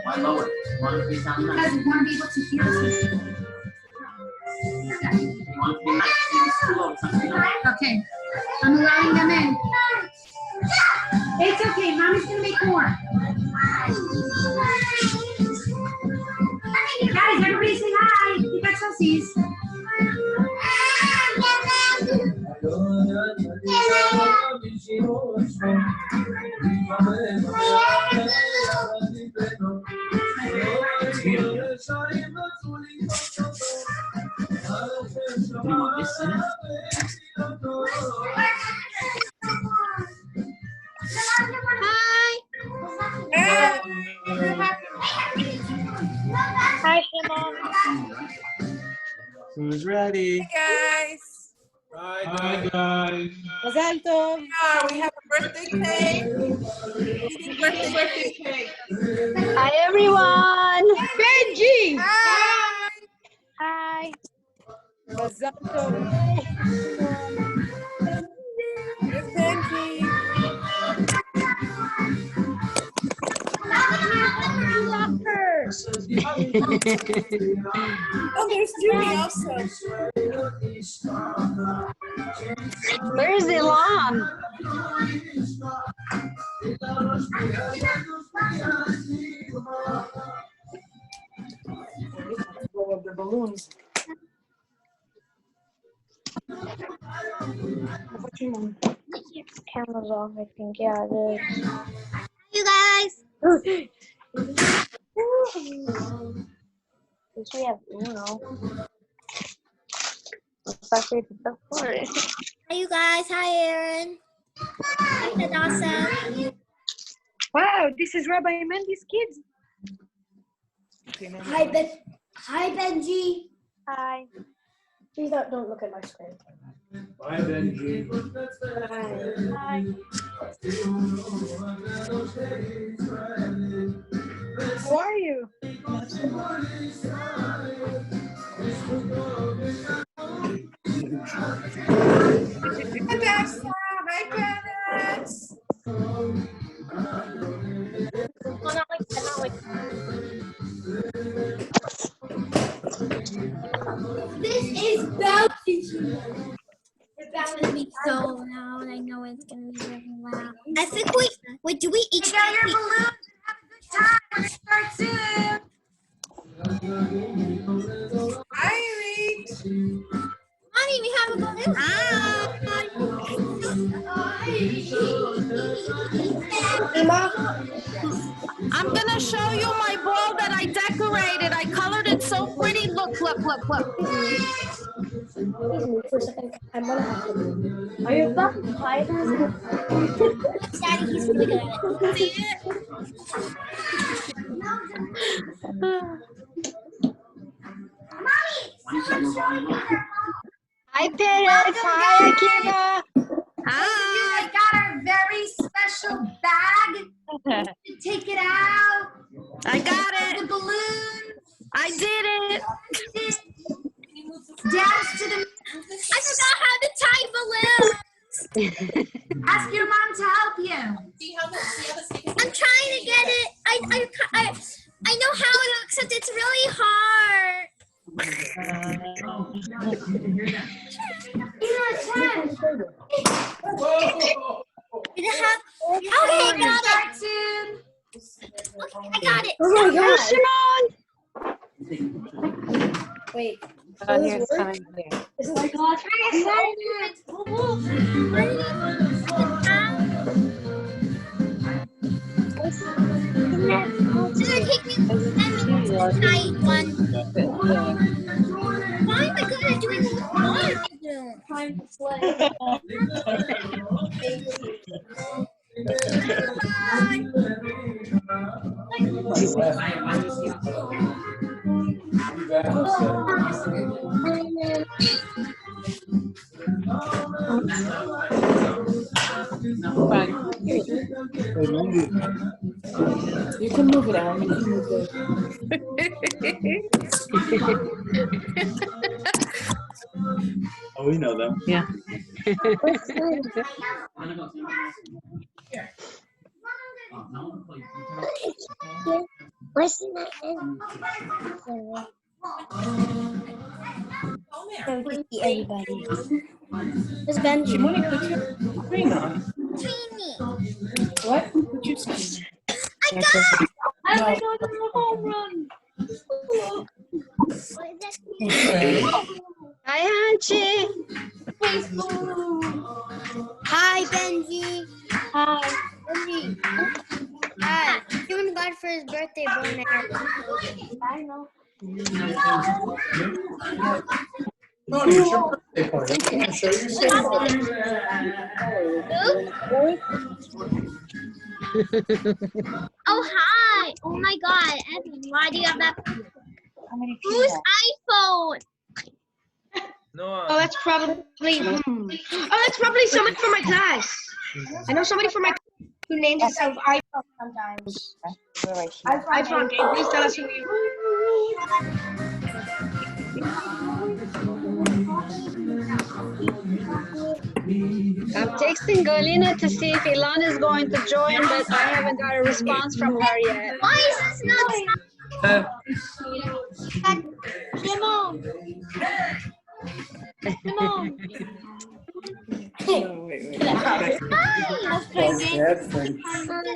Why lower? You want to be sound nice. Because you want to be able to hear something. Yeah. You want to be nice. It's too low. Something nice. Okay. I'm allowing them in. It's okay. Mommy's going to make more. Guys, everybody say hi. You got selfies. Hi, Shimon. Who's ready? Hey guys. Hi guys. Mazal tov. We have a birthday cake. Eating birthday cake. Hi, everyone. Benji. Hi. Hi. Mazal tov. Here's Mendy. Oh, there's Julie also. Where's Ilan? Blow up the balloons. Camera's off, I think. Yeah, it is. You guys. Because we have Uno. Looks like we did the first. Hi, you guys. Hi, Aaron. Hi, Hadassah. Wow, this is Rabbi Mendy's kids. Hi, Benji. Hi. Please don't look at my screen. Bye, Benji. Hi. How are you? Hadassah. Hi, parents. This is bouncy. It's gonna be so loud. I know it's gonna be really loud. I think wait, do we each Get your balloons and have a good time. We'll start soon. Hi, Reed. Mommy, we have a balloon. I'm gonna show you my ball that I decorated. I colored it so pretty. Look, look, look, look. Please move for a second. I'm gonna have to. Are you fucking quiet? Daddy, he's really good at it. See it? Hi, parents. Hi, Akiva. I got our very special bag. Take it out. I got it. The balloons. I did it. Dance to the. I forgot how to tie balloons. Ask your mom to help you. I'm trying to get it. I know how it looks, except it's really hard. Did it have? Okay, I got it. Okay, I got it. Oh my gosh, Shimon! Wait. Here's coming here. This is like God. It's gonna take me 10 minutes to tie one. Why am I good at doing water balloon? Time to slay. You can move it out. You can move it. Oh, we know them. Yeah. Listen to everybody. Where's Benji? What? Would you say? I got it! No. Home run! Hi, Hanchi. Hi, Benji. Hi. Benji. Hi. Give him God for his birthday, Boner. I know. No, it's your birthday party. I'm going to show you something. Oh, hi. Oh, my God. Evan, why do you have that? Whose iPhone? No. Oh, that's probably. Oh, that's probably somebody from my class. I know somebody from my class who names himself iPhone sometimes. iPhone. Can you please tell us who you? I'm texting Galina to see if Ilan is going to join, but I haven't got a response from her yet. Why is this not Simone? Simone. It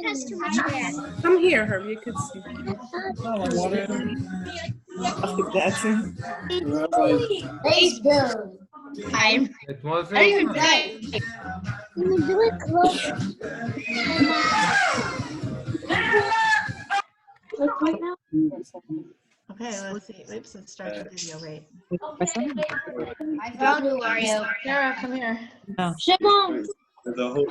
has too much gas. Come here, Herb. You could see. That's it. I'm. It was I don't even play. Do it close. Okay, let's see. Oops, let's start the video, right? I found who are you. Sarah, come here. Simone. The whole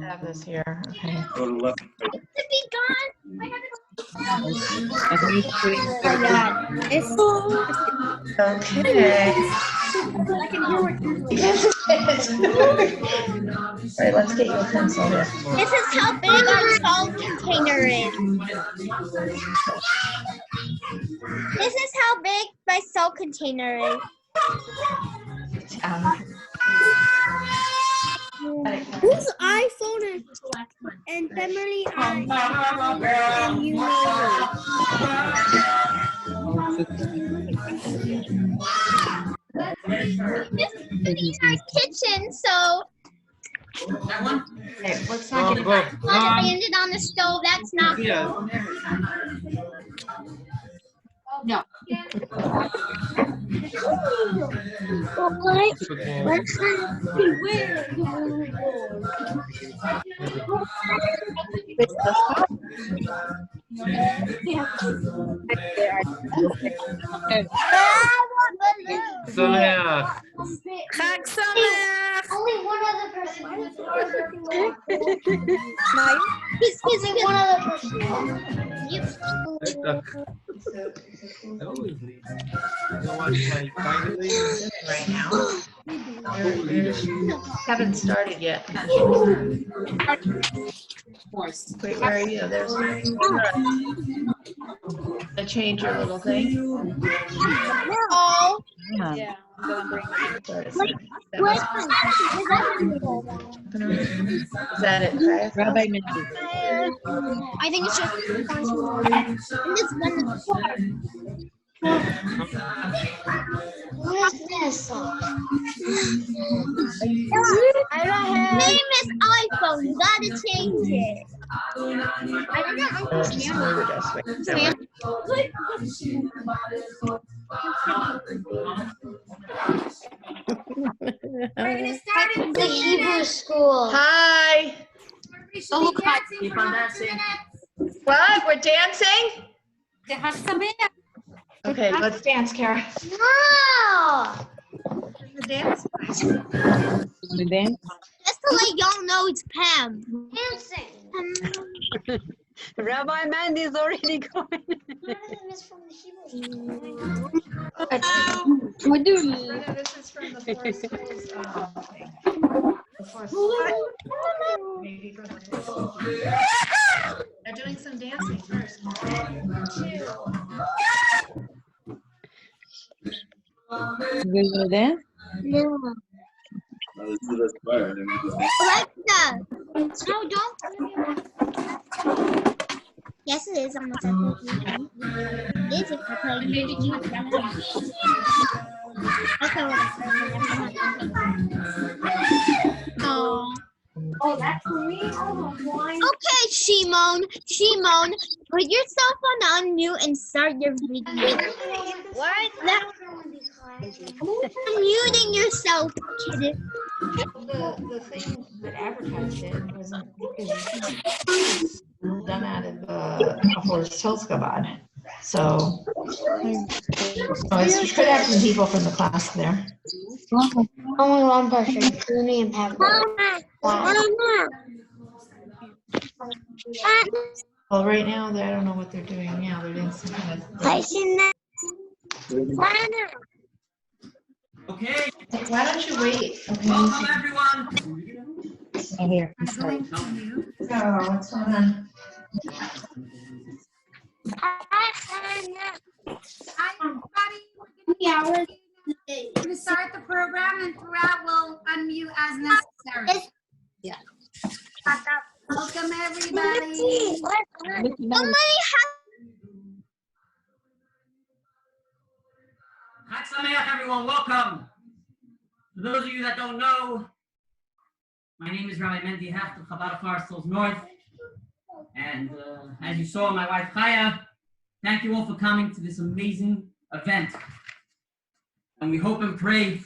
Have this here. Okay. go to left. To be gone. Okay. I can hear what you're doing. All right, let's get you a pencil here. This is how big our salt container is. This is how big my salt container is. Whose iPhone and family and you know this is in our kitchen, so Okay, let's Go, not go. get I landed on the stove. That's not good. Yeah. No. Sameach. Chag Sameach. Only one other person. He's kissing one other person. I always leave. You know what? Finally. right now. Haven't started yet. Wait, where are you? There's. I change your little thing. Oh. Yeah. Is that it? Rabbi Mendy. I think it's just and this one is what is this? Name is iPhone. You gotta change it. I don't We're gonna start in the Hebrew school. Hi. Oh, look, hi. Keep on dancing. What? We're dancing? Okay, let's dance, Kara. Wow. Dance. You dance? Just to let y'all know it's Pam. Dancing. Rabbi Mendy is already going. This is from the Hebrew What do you? This is from the Four Schools thing. The Four Maybe from the Four Schools. They're doing some dancing first. You gonna dance? No. Let's do this fire. Then we just Alexa. No, don't. Yes, it is almost like it is if I play you. Oh, that's for me? Oh, why? Okay, Shimon, put yourself on unmute and start your video. What? Unmuting yourself, kid. The thing that advertised it wasn't is done out of the horse Chabad. So it could have some people from the class there. Only one person. Rooney and Pavlov. Well, right now, I don't know what they're doing now. They're doing some kind of. Okay, Why don't you wait? Okay. welcome everyone. Oh, here. I'm going to you. Oh, what's going on? Yeah, We're going to start the program and throughout we'll unmute as necessary. Yeah. Welcome everybody. Chag Sameach, everyone, welcome. For those of you that don't know, my name is Rabbi Mendy of Chabad of FHN. And as you saw, my wife Chaya, thank you all for coming to this amazing event. And we hope and pray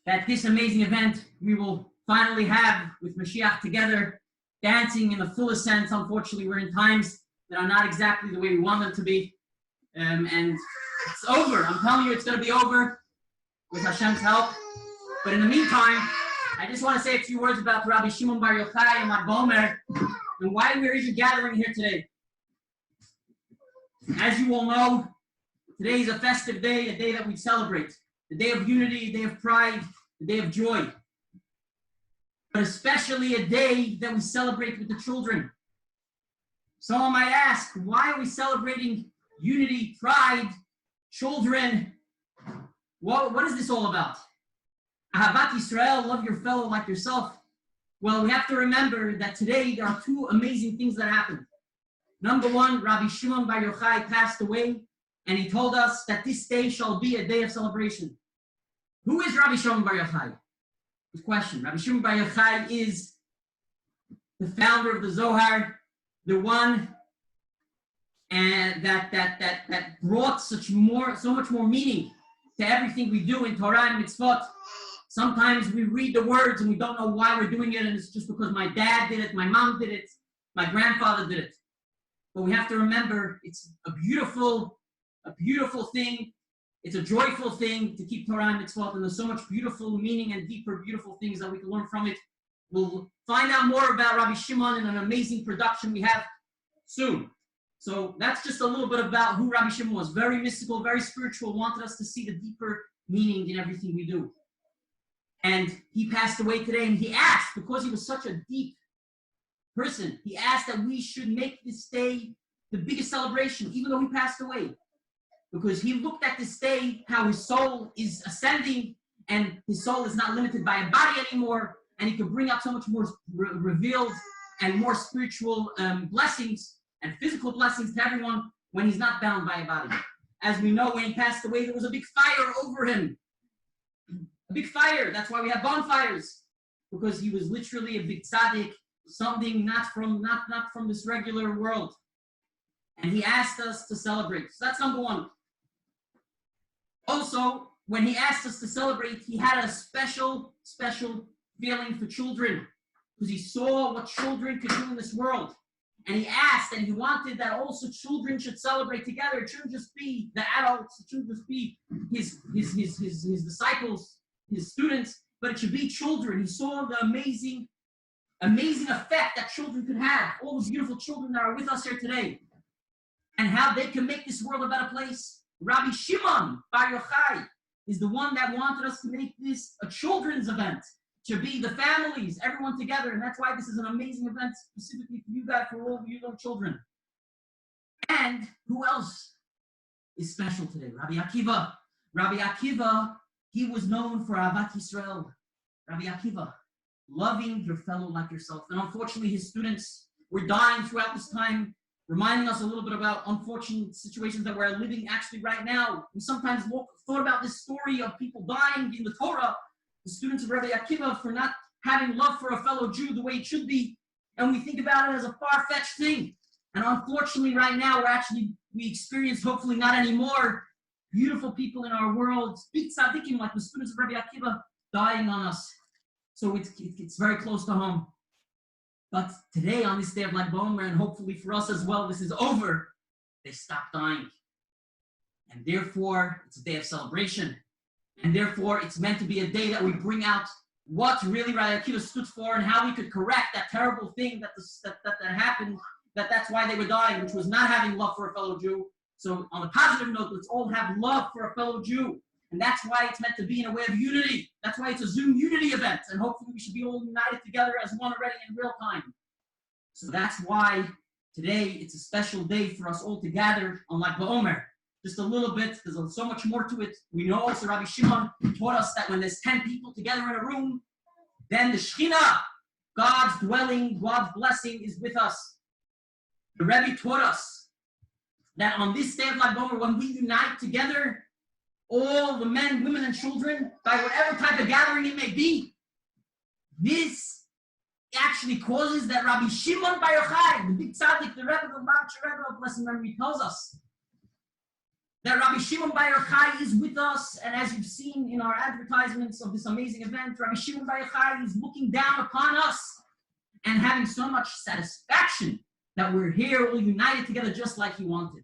that this amazing event we will finally have with Mashiach together, dancing in the fullest sense. Unfortunately, we're in times that are not exactly the way we want them to be. And it's over. I'm telling you, it's going to be over with Hashem's help. But in the meantime, I just want to say a few words about Rabbi Shimon Bar Yochai and my Gomer and why we're even gathering here today. As you all know, today is a festive day, a day that we celebrate. The day of unity, a day of pride, a day of joy. But especially a day that we celebrate with the children. Someone might ask, why are we celebrating unity, pride, children? What is this all about? Ahavat Yisrael, love your fellow like yourself. Well, we have to remember that today there are two amazing things that happened. Number one, Rabbi Shimon Bar Yochai passed away, and he told us that this day shall be a day of celebration. Who is Rabbi Shimon Bar Yochai? Good question. Rabbi Shimon Bar Yochai is the founder of the Zohar, the one and that brought so much more meaning to everything we do in Torah and mitzvot. Sometimes we read the words and we don't know why we're doing it, and it's just because my dad did it, my mom did it, my grandfather did it. But we have to remember it's a beautiful thing. It's a joyful thing to keep Torah and mitzvot, and there's so much beautiful meaning and deeper, beautiful things that we can learn from it. We'll find out more about Rabbi Shimon in an amazing production we have soon. So that's just a little bit about who Rabbi Shimon was. Very mystical, very spiritual, wanted us to see the deeper meaning in everything we do. And he passed away today, and he asked, because he was such a deep person, he asked that we should make this day the biggest celebration, even though he passed away. Because he looked at this day, how his soul is ascending, and his soul is not limited by a body anymore, and he could bring out so much more revealed and more spiritual blessings and physical blessings to everyone when he's not bound by a body. As we know, when he passed away, there was a big fire over him. A big fire. That's why we have bonfires, because he was literally a big tzaddik, something not from this regular world. And he asked us to celebrate. So that's number one. Also, when he asked us to celebrate, he had a special feeling for children, because he saw what children could do in this world. And he asked, and he wanted that also children should celebrate together. It shouldn't just be the adults, it shouldn't just be his disciples, his students, but it should be children. He saw the amazing effect that children could have, all the beautiful children that are with us here today, and how they can make this world a better place. Rabbi Shimon Bar Yochai is the one that wanted us to make this a children's event, to be the families, everyone together, and that's why this is an amazing event specifically for you guys, for all of you little children. And who else is special today? Rabbi Akiva. Rabbi Akiva, he was known for Ahavat Yisrael. Rabbi Akiva, loving your fellow like yourself. And unfortunately, his students were dying throughout this time. reminding us a little bit about unfortunate situations that we're living actually right now. We sometimes thought about this story of people dying in the Torah, the students of Rabbi Akiva, for not having love for a fellow Jew the way it should be, and we think about it as a far-fetched thing. And unfortunately, right now, we experience, hopefully not anymore, beautiful people in our world, big tzaddikim like the students of Rabbi Akiva, dying on us. So it's very close to home. But today, on this day of Lag BaOmer, and hopefully for us as well, this is over, they stop dying. And therefore, it's a day of celebration. And therefore, it's meant to be a day that we bring out what really Rabbi Akiva stood for and how we could correct that terrible thing that happened, that's why they were dying, which was not having love for a fellow Jew. So on a positive note, let's all have love for a fellow Jew. And that's why it's meant to be in a way of unity. That's why it's a Zoom unity event. And hopefully we should be all united together as one already in real time. So that's why today it's a special day for us all to gather on Lag BaOmer. Just a little bit, there's so much more to it. We know also Rabbi Shimon taught us that when there's 10 people together in a room, then the Shekhinah, God's dwelling, God's blessing is with us. The Rabbi taught us that on this day of Lag BaOmer, when we unite together, all the men, women, and children, by whatever type of gathering it may be, this actually causes that Rabbi Shimon Bar Yochai, the big tzaddik, the Rebbe of Babcha Rebbe of blessed memory, tells us that Rabbi Shimon Bar Yochai is with us, and as you've seen in our advertisements of this amazing event, Rabbi Shimon Bar Yochai is looking down upon us and having so much satisfaction that we're here all united together just like he wanted.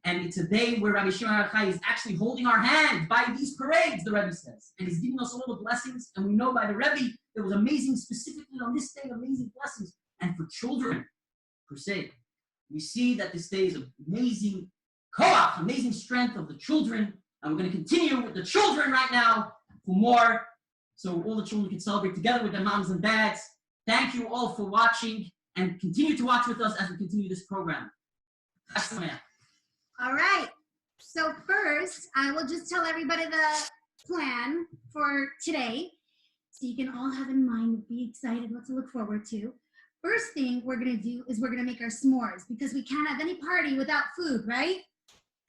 And it's a day where Rabbi Shimon Bar Yochai is actually holding our hand by these parades, the Rebbe says, and he's giving us all the blessings. And we know by the Rebbe there was amazing, specifically on this day, amazing blessings. And for children, per se, we see that this day is amazing koach, amazing strength of the children. And we're going to continue with the children right now for more, so all the children can celebrate together with their moms and dads. Thank you all for watching, and continue to watch with us as we continue this program. All right. So first, I will just tell everybody the plan for today, so you can all have in mind, be excited, what to look forward to. First thing we're going to do is we're going to make our s'mores, because we can't have any party without food, right?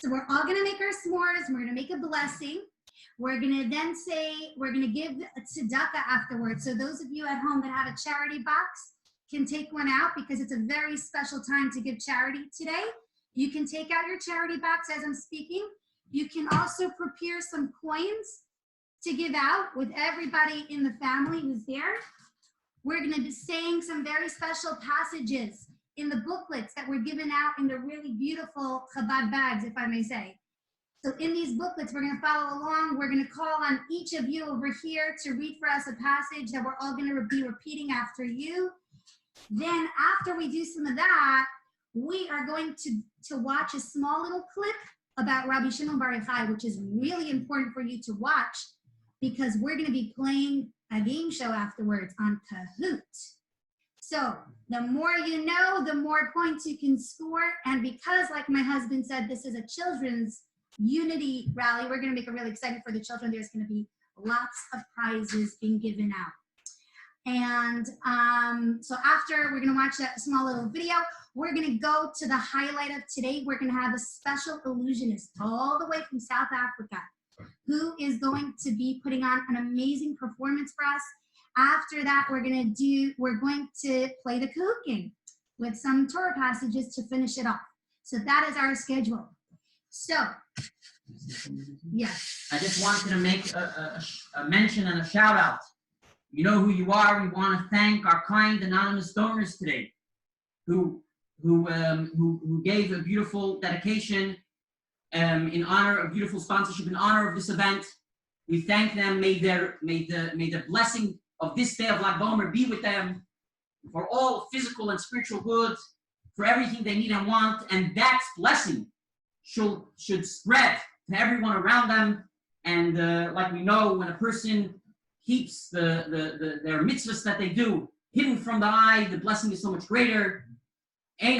So we're all going to make our s'mores. We're going to make a blessing. We're going to then say, we're going to give a tzedakah afterwards. So those of you at home that have a charity box can take one out, because it's a very special time to give charity today. You can take out your charity box as I'm speaking. You can also prepare some coins to give out with everybody in the family who's there. We're going to be saying some very special passages in the booklets that were given out in the really beautiful Chabad bags, if I may say. So in these booklets, we're going to follow along. We're going to call on each of you over here to read for us a passage that we're all going to be repeating after you. Then after we do some of that, we are going to watch a small little clip about Rabbi Shimon Bar Yochai, which is really important for you to watch, because we're going to be playing a game show afterwards on Kahoot. So the more you know, the more points you can score. And because, like my husband said, this is a children's unity rally, we're going to make it really exciting for the children. There's going to be lots of prizes being given out. And so after we're going to watch that small little video, we're going to go to the highlight of today. We're going to have a special illusionist all the way from South Africa, who is going to be putting on an amazing performance for us. After that, we're going to play the Kahoot game with some Torah passages to finish it off. So that is our schedule. So, yes. I just wanted to make a mention and a shout out. You know who you are. We want to thank our kind anonymous donors today, who gave a beautiful dedication in honor of beautiful sponsorship in honor of this event. We thank them. May the blessing of this day of Lag BaOmer be with them for all physical and spiritual good, for everything they need and want, and that blessing should spread to everyone around them. And like we know, when a person keeps their mitzvahs that they do hidden from the eye, the blessing is so much greater. The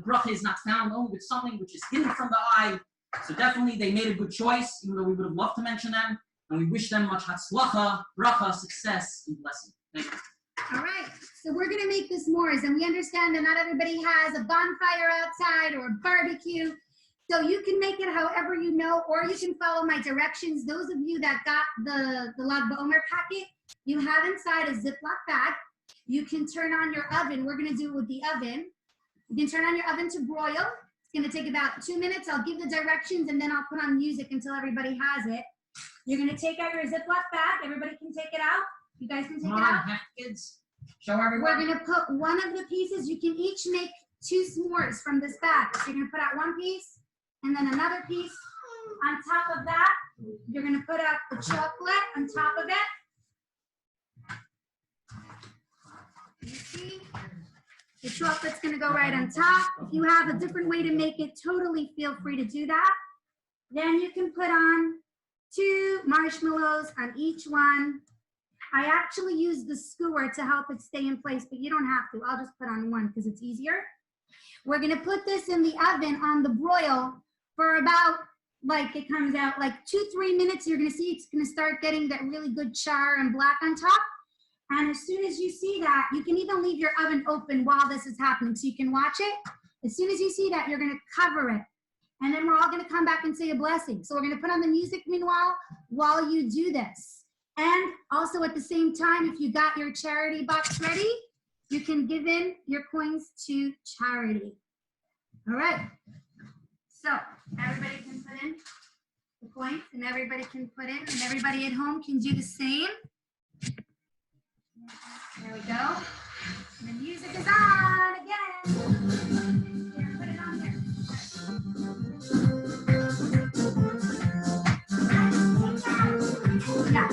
bracha is not found only with something which is hidden from the eye. So definitely they made a good choice, even though we would have loved to mention them. And we wish them much hatzlacha, bracha, success, and blessing. Thank you. All right, so we're gonna make the s'mores, and we understand that not everybody has a bonfire outside or a barbecue, so you can make it however you know, or you can follow my directions. Those of you that got the Lag BaOmer packet, you have inside a Ziploc bag. You can turn on your oven. We're gonna do it with the oven. You can turn on your oven to broil. It's gonna take about 2 minutes. I'll give the directions, and then I'll put on music until everybody has it. You're gonna take out your Ziploc bag. Everybody can take it out. You guys can take it out. Kids, show everyone. We're gonna put one of the pieces. You can each make 2 s'mores from this bag. So you're gonna put out one piece and then another piece. On top of that, you're gonna put out the chocolate on top of it. You see? The chocolate's gonna go right on top. If you have a different way to make it, totally feel free to do that. Then you can put on 2 marshmallows on each one. I actually use the skewer to help it stay in place, but you don't have to. I'll just put on one because it's easier. We're gonna put this in the oven on the broil for about, like it comes out like 2-3 minutes. You're gonna see it's gonna start getting that really good char and black on top. And as soon as you see that, you can even leave your oven open while this is happening so you can watch it. As soon as you see that, you're gonna cover it. And then we're all gonna come back and say a blessing. So we're gonna put on the music meanwhile while you do this. And also at the same time, if you got your charity box ready, you can give in your coins to charity. All right. So everybody can put in the coins, and everybody can put in, and everybody at home can do the same. There we go. And the music is on again. Here, put it on there. Yeah.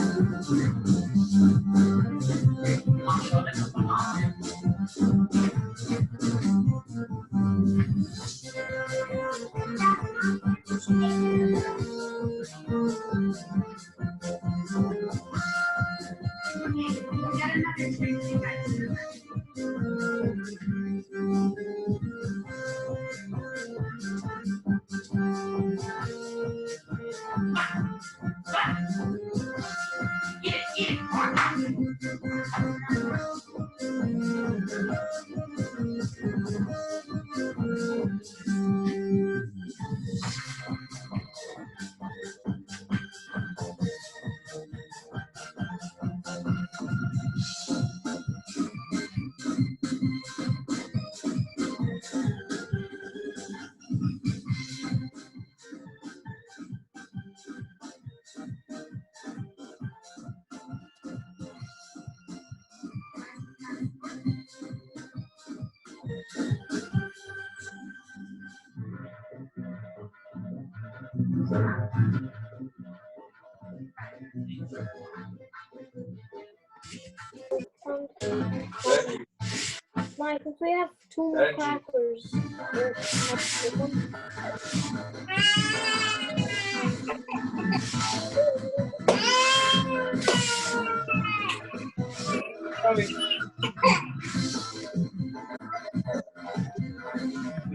Mike, if we have 2 more crackers.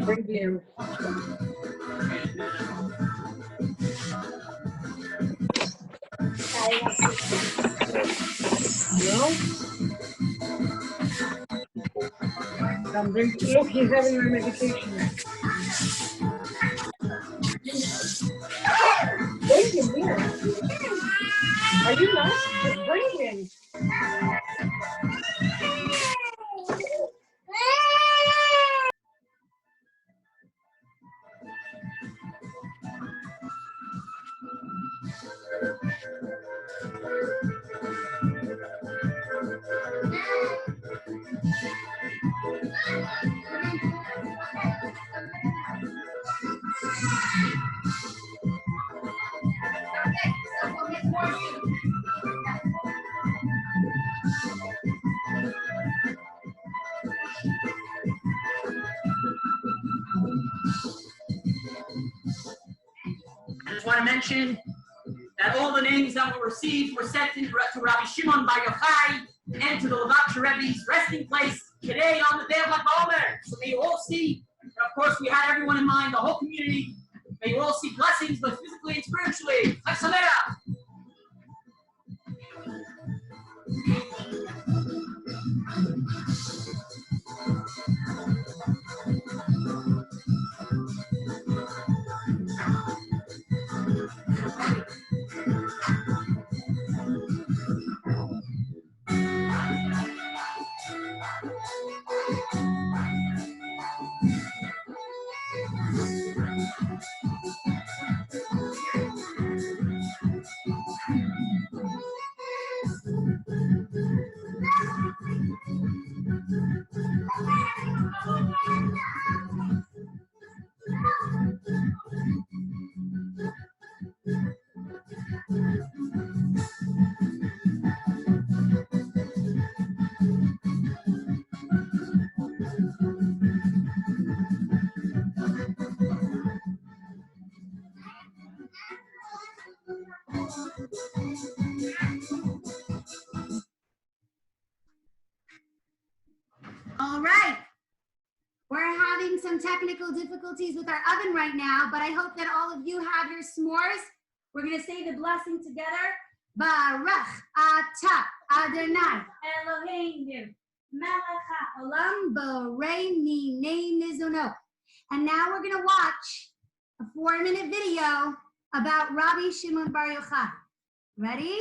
Thank you. Look, he's having my medication. Bring him here. Are you not? Just bring him. I just want to mention that all the names that were received were sent to Rabbi Shimon Bar Yochai and to the Levak Rebbe's resting place today on the day of Lag BaOmer. So may you all see, and of course we had everyone in mind, the whole community. May you all see blessings, both physically and spiritually. Lag Sameach. having some technical difficulties with our oven right now, but I hope that all of you have your s'mores. We're going to say the blessing together. Baruch atah Adonai Eloheinu melech haolam borei minei mizunot. And now we're going to watch a 4-minute video about Rabbi Shimon Bar Yochai. Ready?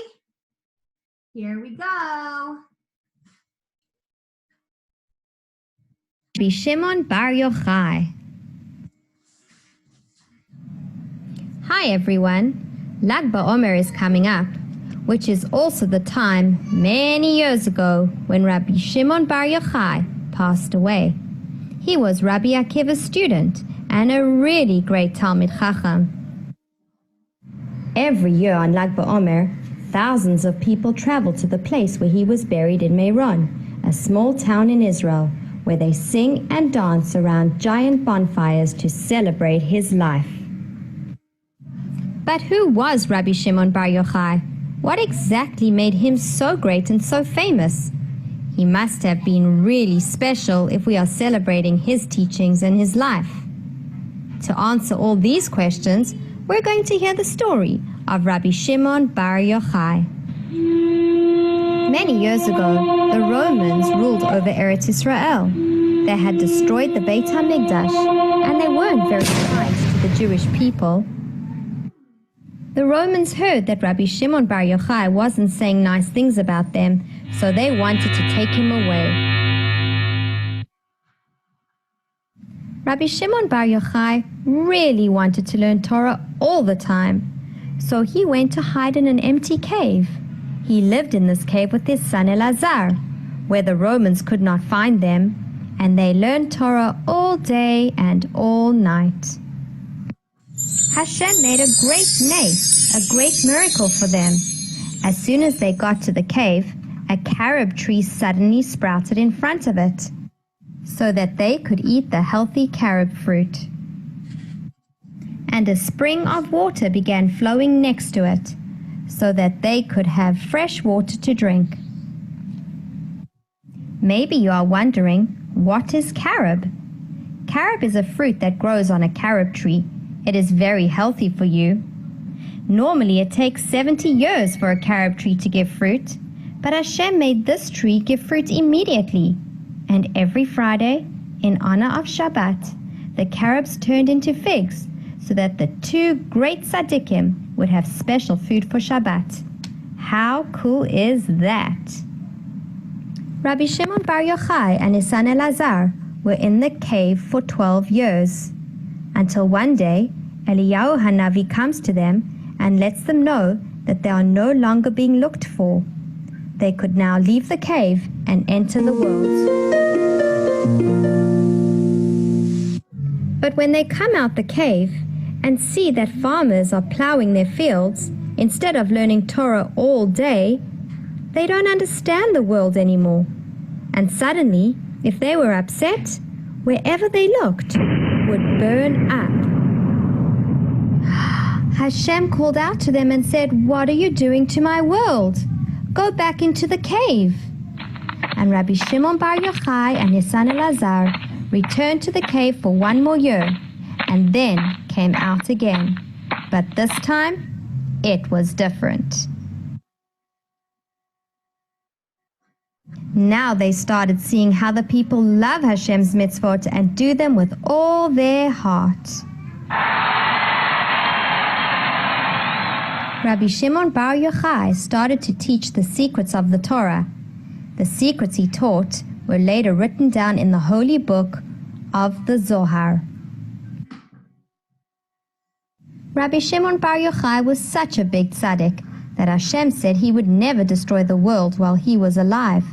Here we go. Rabbi Shimon Bar Yochai. Hi everyone. Lag BaOmer is coming up, which is also the time many years ago when Rabbi Shimon Bar Yochai passed away. He was Rabbi Akiva's student and a really great Talmid Chacham. Every year on Lag BaOmer, thousands of people travel to the place where he was buried in Meron, a small town in Israel, where they sing and dance around giant bonfires to celebrate his life. But who was Rabbi Shimon Bar Yochai? What exactly made him so great and so famous? He must have been really special if we are celebrating his teachings and his life. To answer all these questions, we're going to hear the story of Rabbi Shimon Bar Yochai. Many years ago, the Romans ruled over Eretz Israel. They had destroyed the Beit HaMikdash, and they weren't very kind to the Jewish people. The Romans heard that Rabbi Shimon Bar Yochai wasn't saying nice things about them, so they wanted to take him away. Rabbi Shimon Bar Yochai really wanted to learn Torah all the time, so he went to hide in an empty cave. He lived in this cave with his son Elazar, where the Romans could not find them, and they learned Torah all day and all night. Hashem made a great nace, a great miracle for them. As soon as they got to the cave, a carob tree suddenly sprouted in front of it, so that they could eat the healthy carob fruit. And a spring of water began flowing next to it, so that they could have fresh water to drink. Maybe you are wondering, what is carob? Carob is a fruit that grows on a carob tree. It is very healthy for you. Normally it takes 70 years for a carob tree to give fruit, but Hashem made this tree give fruit immediately. And every Friday, in honor of Shabbat, the carobs turned into figs, so that the two great tzaddikim would have special food for Shabbat. How cool is that? Rabbi Shimon Bar Yochai and his son Elazar were in the cave for 12 years, until one day Eliyahu Hanavi comes to them and lets them know that they are no longer being looked for. They could now leave the cave and enter the world. But when they come out the cave and see that farmers are plowing their fields instead of learning Torah all day, they don't understand the world anymore. And suddenly, if they were upset, wherever they looked would burn up. Hashem called out to them and said, "What are you doing to my world? Go back into the cave." And Rabbi Shimon Bar Yochai and his son Elazar returned to the cave for one more year, and then came out again. But this time, it was different. Now they started seeing how the people love Hashem's mitzvot and do them with all their heart. Rabbi Shimon Bar Yochai started to teach the secrets of the Torah. The secrets he taught were later written down in the holy book of the Zohar. Rabbi Shimon Bar Yochai was such a big tzaddik that Hashem said he would never destroy the world while he was alive.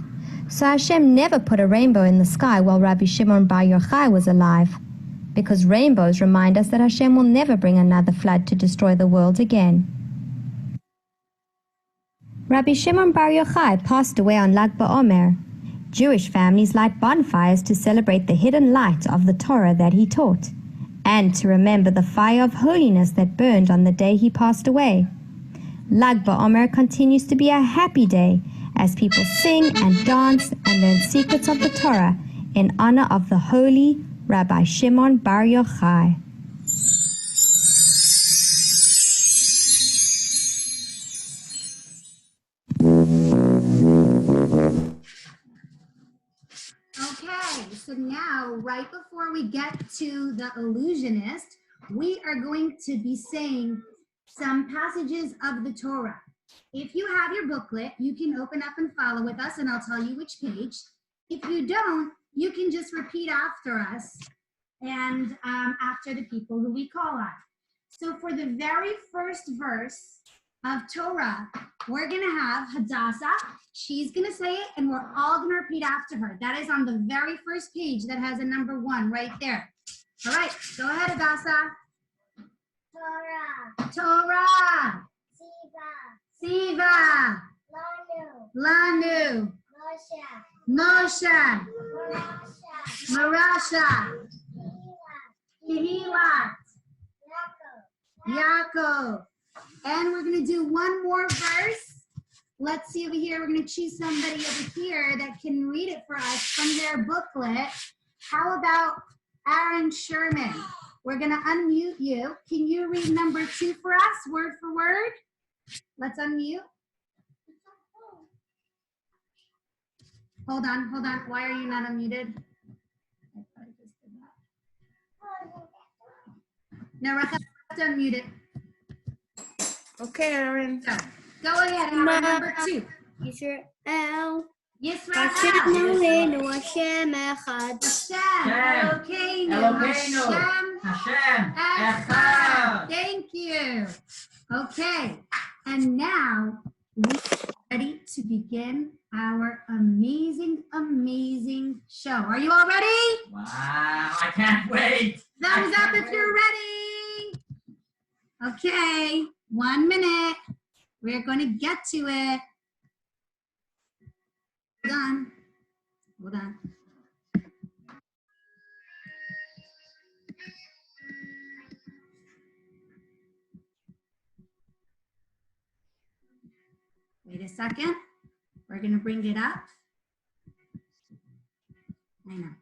So Hashem never put a rainbow in the sky while Rabbi Shimon Bar Yochai was alive, because rainbows remind us that Hashem will never bring another flood to destroy the world again. Rabbi Shimon Bar Yochai passed away on Lag BaOmer. Jewish families light bonfires to celebrate the hidden light of the Torah that he taught, and to remember the fire of holiness that burned on the day he passed away. Lag BaOmer continues to be a happy day as people sing and dance and learn secrets of the Torah in honor of the holy, Rabbi Shimon Bar Yochai. Okay, so now right before we get to the Illusionist, we are going to be saying some passages of the Torah. If you have your booklet, you can open up and follow with us, and I'll tell you which page. If you don't, you can just repeat after us and after the people who we call on. So for the very first verse of Torah, we're going to have Hadassah. She's going to say it, and we're all going to repeat after her. That is on the very first page that has a number 1 right there. All right, go ahead, Hadassah. Torah. Torah. Siva. Siva. Lanu. Moshe. Marasha. Kehilat. Yaakov. And we're going to do one more verse. Let's see over here. We're going to choose somebody over here that can read it for us from their booklet. How about Aaron Sherman? We're going to unmute you. Can you read number 2 for us, word for word? Let's unmute. Hold on. Why are you not unmuted? I just did that. No, Raquel, have to unmute it. Okay, Aaron. So, go ahead, Aaron, number 2. Yisrael. Yisrael. Hashem Eloheinu, Hashem Echad. Hashem Eloheinu, Hashem Echad. Thank you. Okay, and now we're ready to begin our amazing, amazing show. Are you all ready? Wow, I can't wait. Thumbs up if you're ready. Okay, 1 minute. We're going to get to it. Hold on. Wait a second. We're going to bring it up. I know.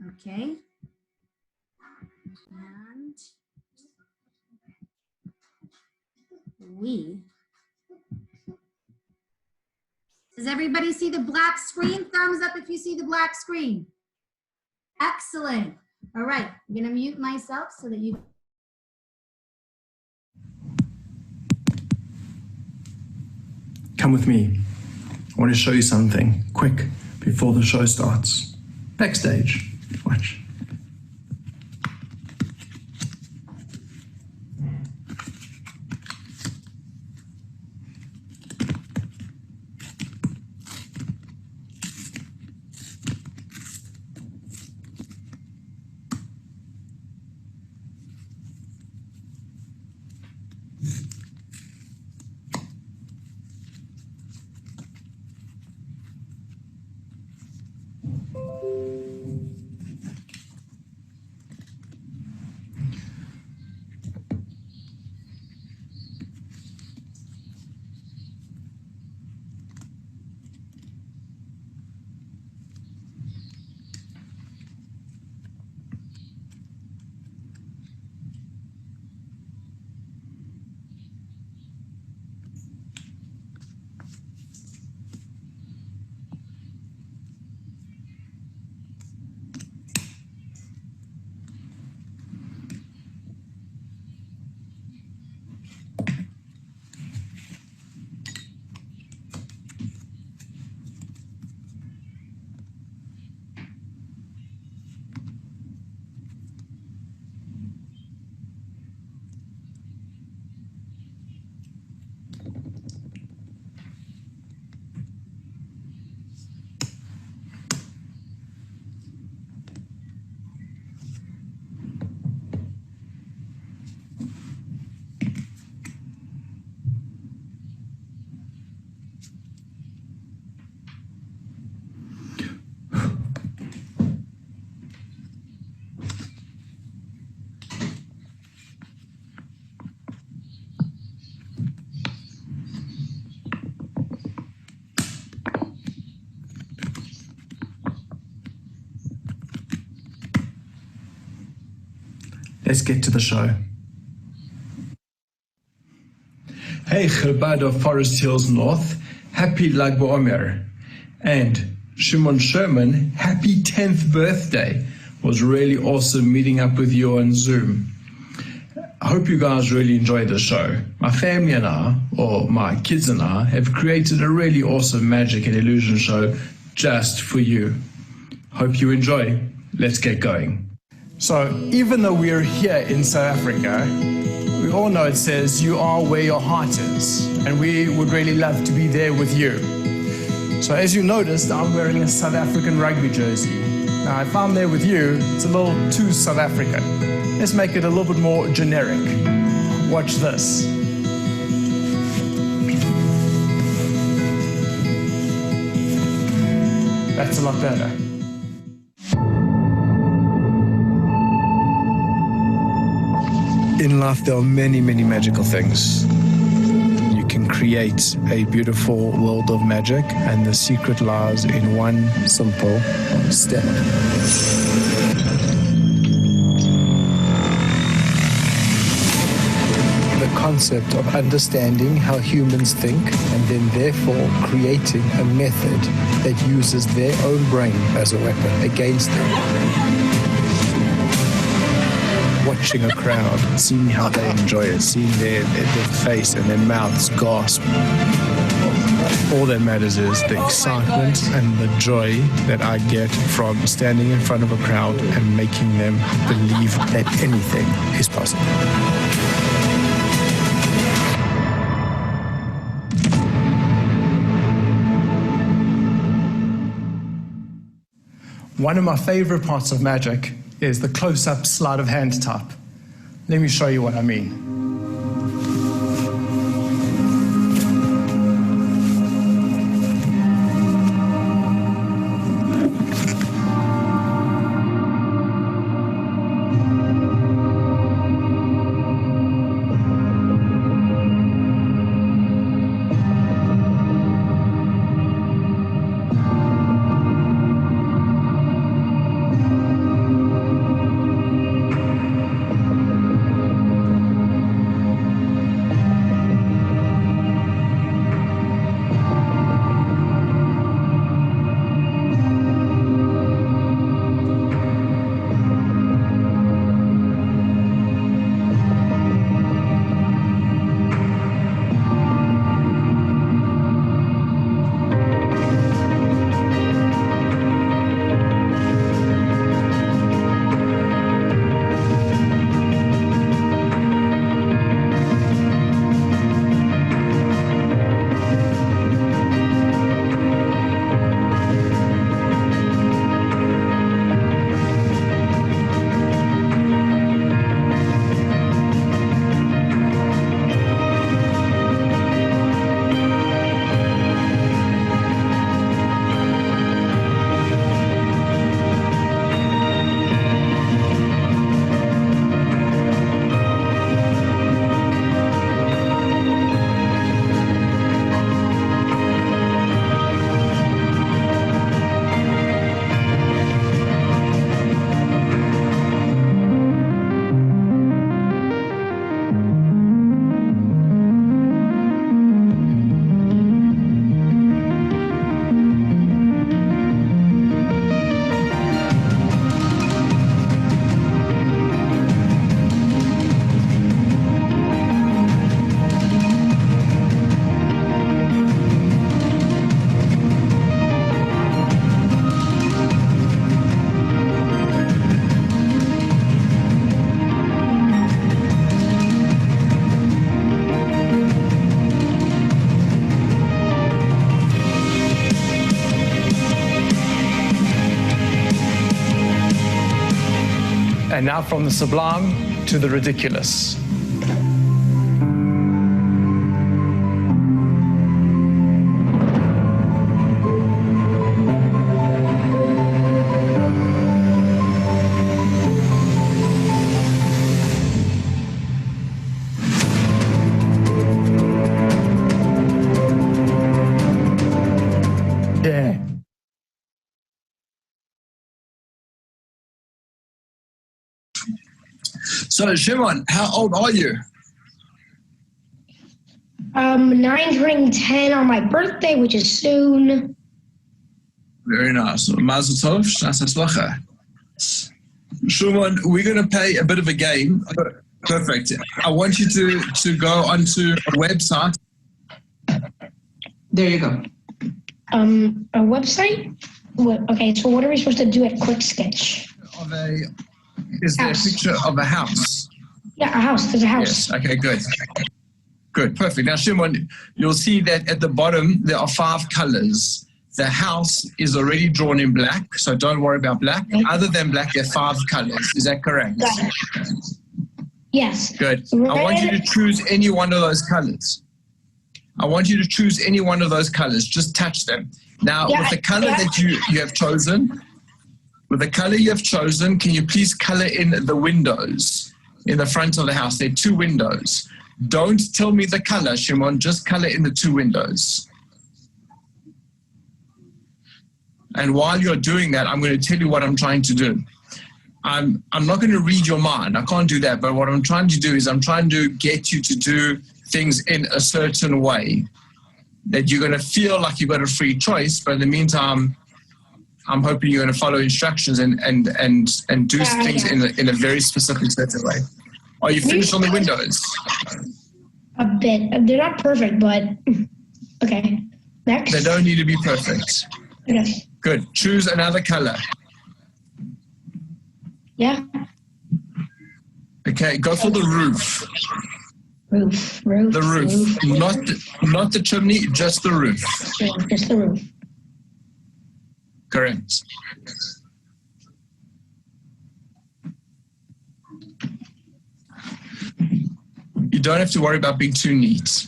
Okay. And does everybody see the black screen? Thumbs up if you see the black screen. Excellent. All right. I'm going to mute myself so that you. Come with me. I want to show you something quick before the show starts. Backstage. Watch. let's get to the show. Hey, Chabad of Forest Hills North, happy Lag BaOmer. And Shimon Sherman, happy 10th birthday. Was really awesome meeting up with you on Zoom. I hope you guys really enjoy the show. My family and I, or my kids and I, have created a really awesome magic and illusion show just for you. Hope you enjoy. Let's get going. So, even though we're here in South Africa, we all know it says you are where your heart is, and we would really love to be there with you. So as you noticed, I'm wearing a South African rugby jersey. Now, if I'm there with you, it's a little too South African. Let's make it a little bit more generic. Watch this. That's a lot better. In life, there are many, many magical things. You can create a beautiful world of magic, and the secret lies in one simple step. The concept of understanding how humans think and then therefore creating a method that uses their own brain as a weapon against them. Watching a crowd, seeing how they enjoy it, seeing their face and their mouths gasp. All that matters is the excitement and the joy that I get from standing in front of a crowd and making them believe that anything is possible. One of my favorite parts of magic is the close-up sleight of hand type. Let me show you what I mean. And now from the sublime to the ridiculous. Yeah. So, Shimon, how old are you? 9 turning 10 on my birthday, which is soon. Very nice. Mazel tov, shnas hatzlacha. Shimon, we're going to play a bit of a game. Perfect. I want you to go onto a website. There you go. A website? Okay, so what are we supposed to do at Quick Sketch? Is there a picture of a house? Yeah, a house. There's a house. Yes. Okay, good. Good, perfect. Now, Shimon, you'll see that at the bottom there are 5 colors. The house is already drawn in black, so don't worry about black. Other than black, there are 5 colors. Is that correct? Got it. Yes. Good. I want you to choose any one of those colors. I want you to choose any one of those colors. Just touch them. Now, with the color that you have chosen, can you please color in the windows in the front of the house? There are 2 windows. Don't tell me the color, Shimon. Just color in the 2 windows. And while you're doing that, I'm going to tell you what I'm trying to do. I'm not going to read your mind. I can't do that. But what I'm trying to do is I'm trying to get you to do things in a certain way that you're going to feel like you've got a free choice. But in the meantime, I'm hoping you're going to follow instructions and do things in a very specific certain way. Are you finished on the windows? A bit. They're not perfect, but okay. Next. They don't need to be perfect. Okay. Good. Choose another color. Yeah. Okay, go for the roof. Roof. The roof. Not the chimney, just the roof. Yeah, just the roof. Correct. You don't have to worry about being too neat.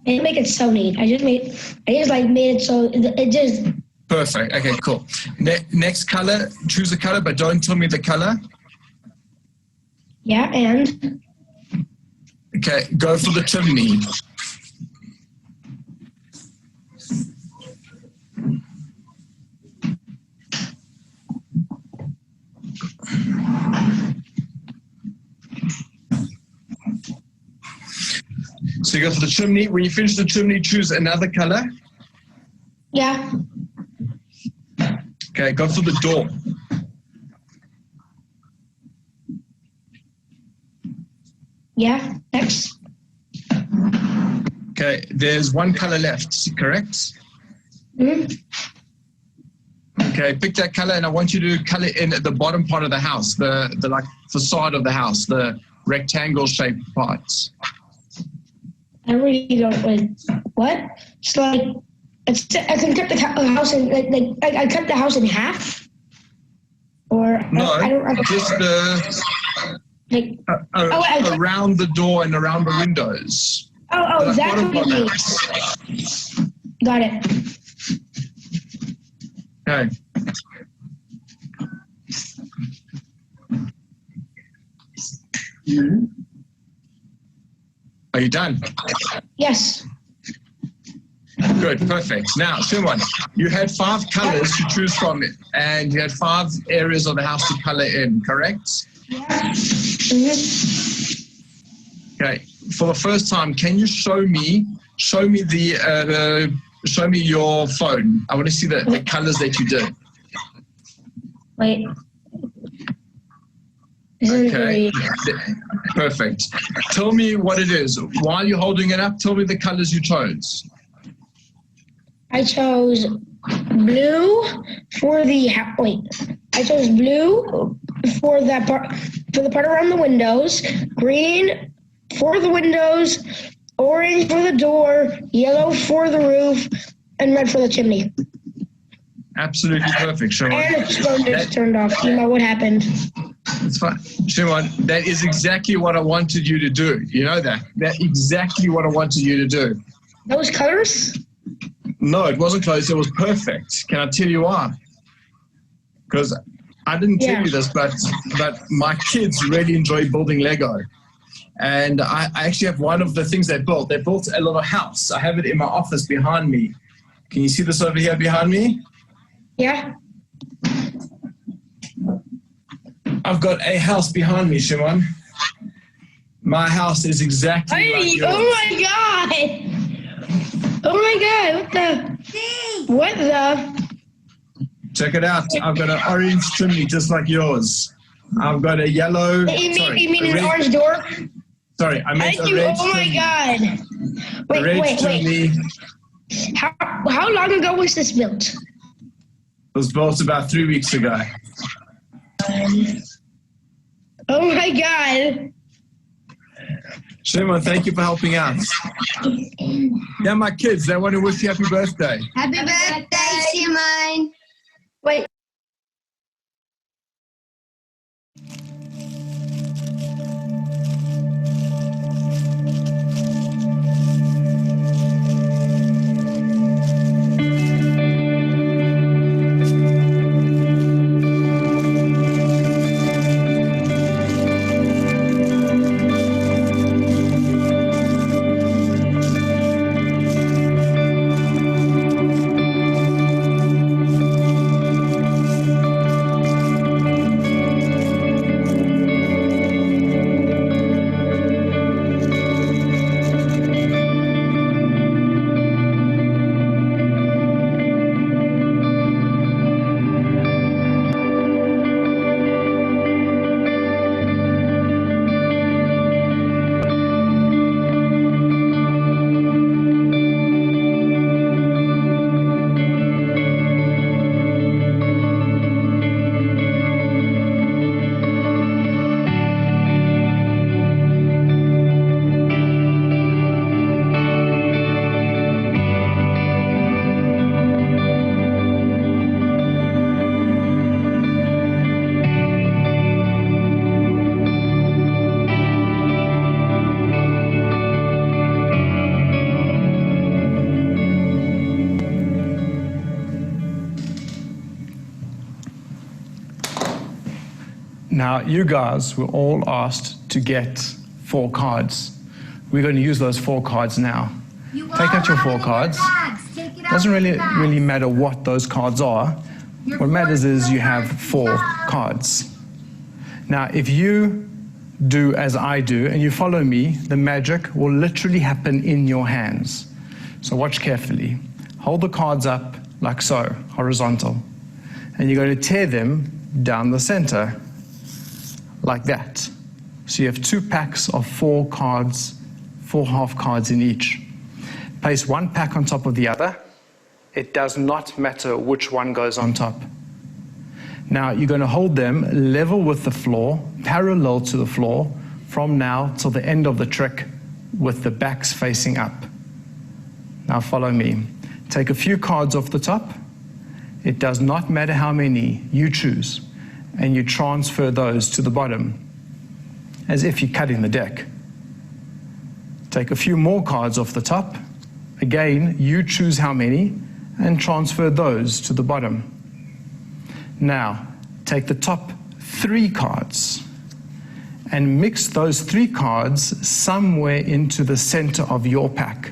I didn't make it so neat. I just made it so it just. Perfect. Okay, cool. Next color, choose a color, but don't tell me the color. Yeah, and? Okay, go for the chimney. So you go for the chimney. When you finish the chimney, choose another color. Yeah. Okay, go for the door. Yeah, next. Okay, there's 1 color left, correct? Mm-hmm. Okay, pick that color and I want you to color in at the bottom part of the house, the like facade of the house, the rectangle shaped parts. I really don't like what? It's like I can cut the house in like I cut the house in half, or no, I don't just around the door and around the windows. Oh, that's what you mean. Got it. Okay. Are you done? Yes. Good, perfect. Now, Shimon, you had 5 colors to choose from, and you had 5 areas of the house to color in, correct? Yeah. Okay. For the first time, can you show me your phone? I want to see the colors that you did. Wait. Okay. Perfect. Tell me what it is. While you're holding it up, tell me the colors you chose. I chose blue for the I chose blue for that part, for the part around the windows, green for the windows, orange for the door, yellow for the roof, and red for the chimney. Absolutely perfect, Shimon. And it's just turned off. You know what happened? It's fine. Shimon, that is exactly what I wanted you to do. You know that? That's exactly what I wanted you to do. Those colors? No, it wasn't close. It was perfect. Can I tell you why? Because I didn't tell you this, but my kids really enjoy building Lego. And I actually have one of the things they built. They built a little house. I have it in my office behind me. Can you see this over here behind me? Yeah. I've got a house behind me, Shimon. My house is exactly like yours. Oh my god! Oh my god! What the? Check it out. I've got an orange chimney just like yours. I've got a yellow. You mean an orange door? Sorry, I meant a red Oh my chimney. god! Wait. Chimney. How long ago was this built? It was built about 3 weeks ago. Oh my god! Shimon, thank you for helping out. Yeah, my kids, they want to wish you happy birthday. Happy birthday, Simon. Wait. Now, you guys were all asked to get 4 cards. We're going to use those 4 cards now. Take out your 4 cards. Doesn't really matter what those cards are. What matters is you have 4 cards. Now, if you do as I do and you follow me, the magic will literally happen in your hands. So watch carefully. Hold the cards up like so, horizontal. And you're going to tear them down the center, like that. So you have 2 packs of 4 cards, 4 half cards in each. Place 1 pack on top of the other. It does not matter which one goes on top. Now you're going to hold them level with the floor, parallel to the floor, from now till the end of the trick, with the backs facing up. Now follow me. Take a few cards off the top. It does not matter how many, you choose. And you transfer those to the bottom, as if you're cutting the deck. Take a few more cards off the top. Again, you choose how many, and transfer those to the bottom. Now, take the top 3 cards, and mix those 3 cards somewhere into the center of your pack.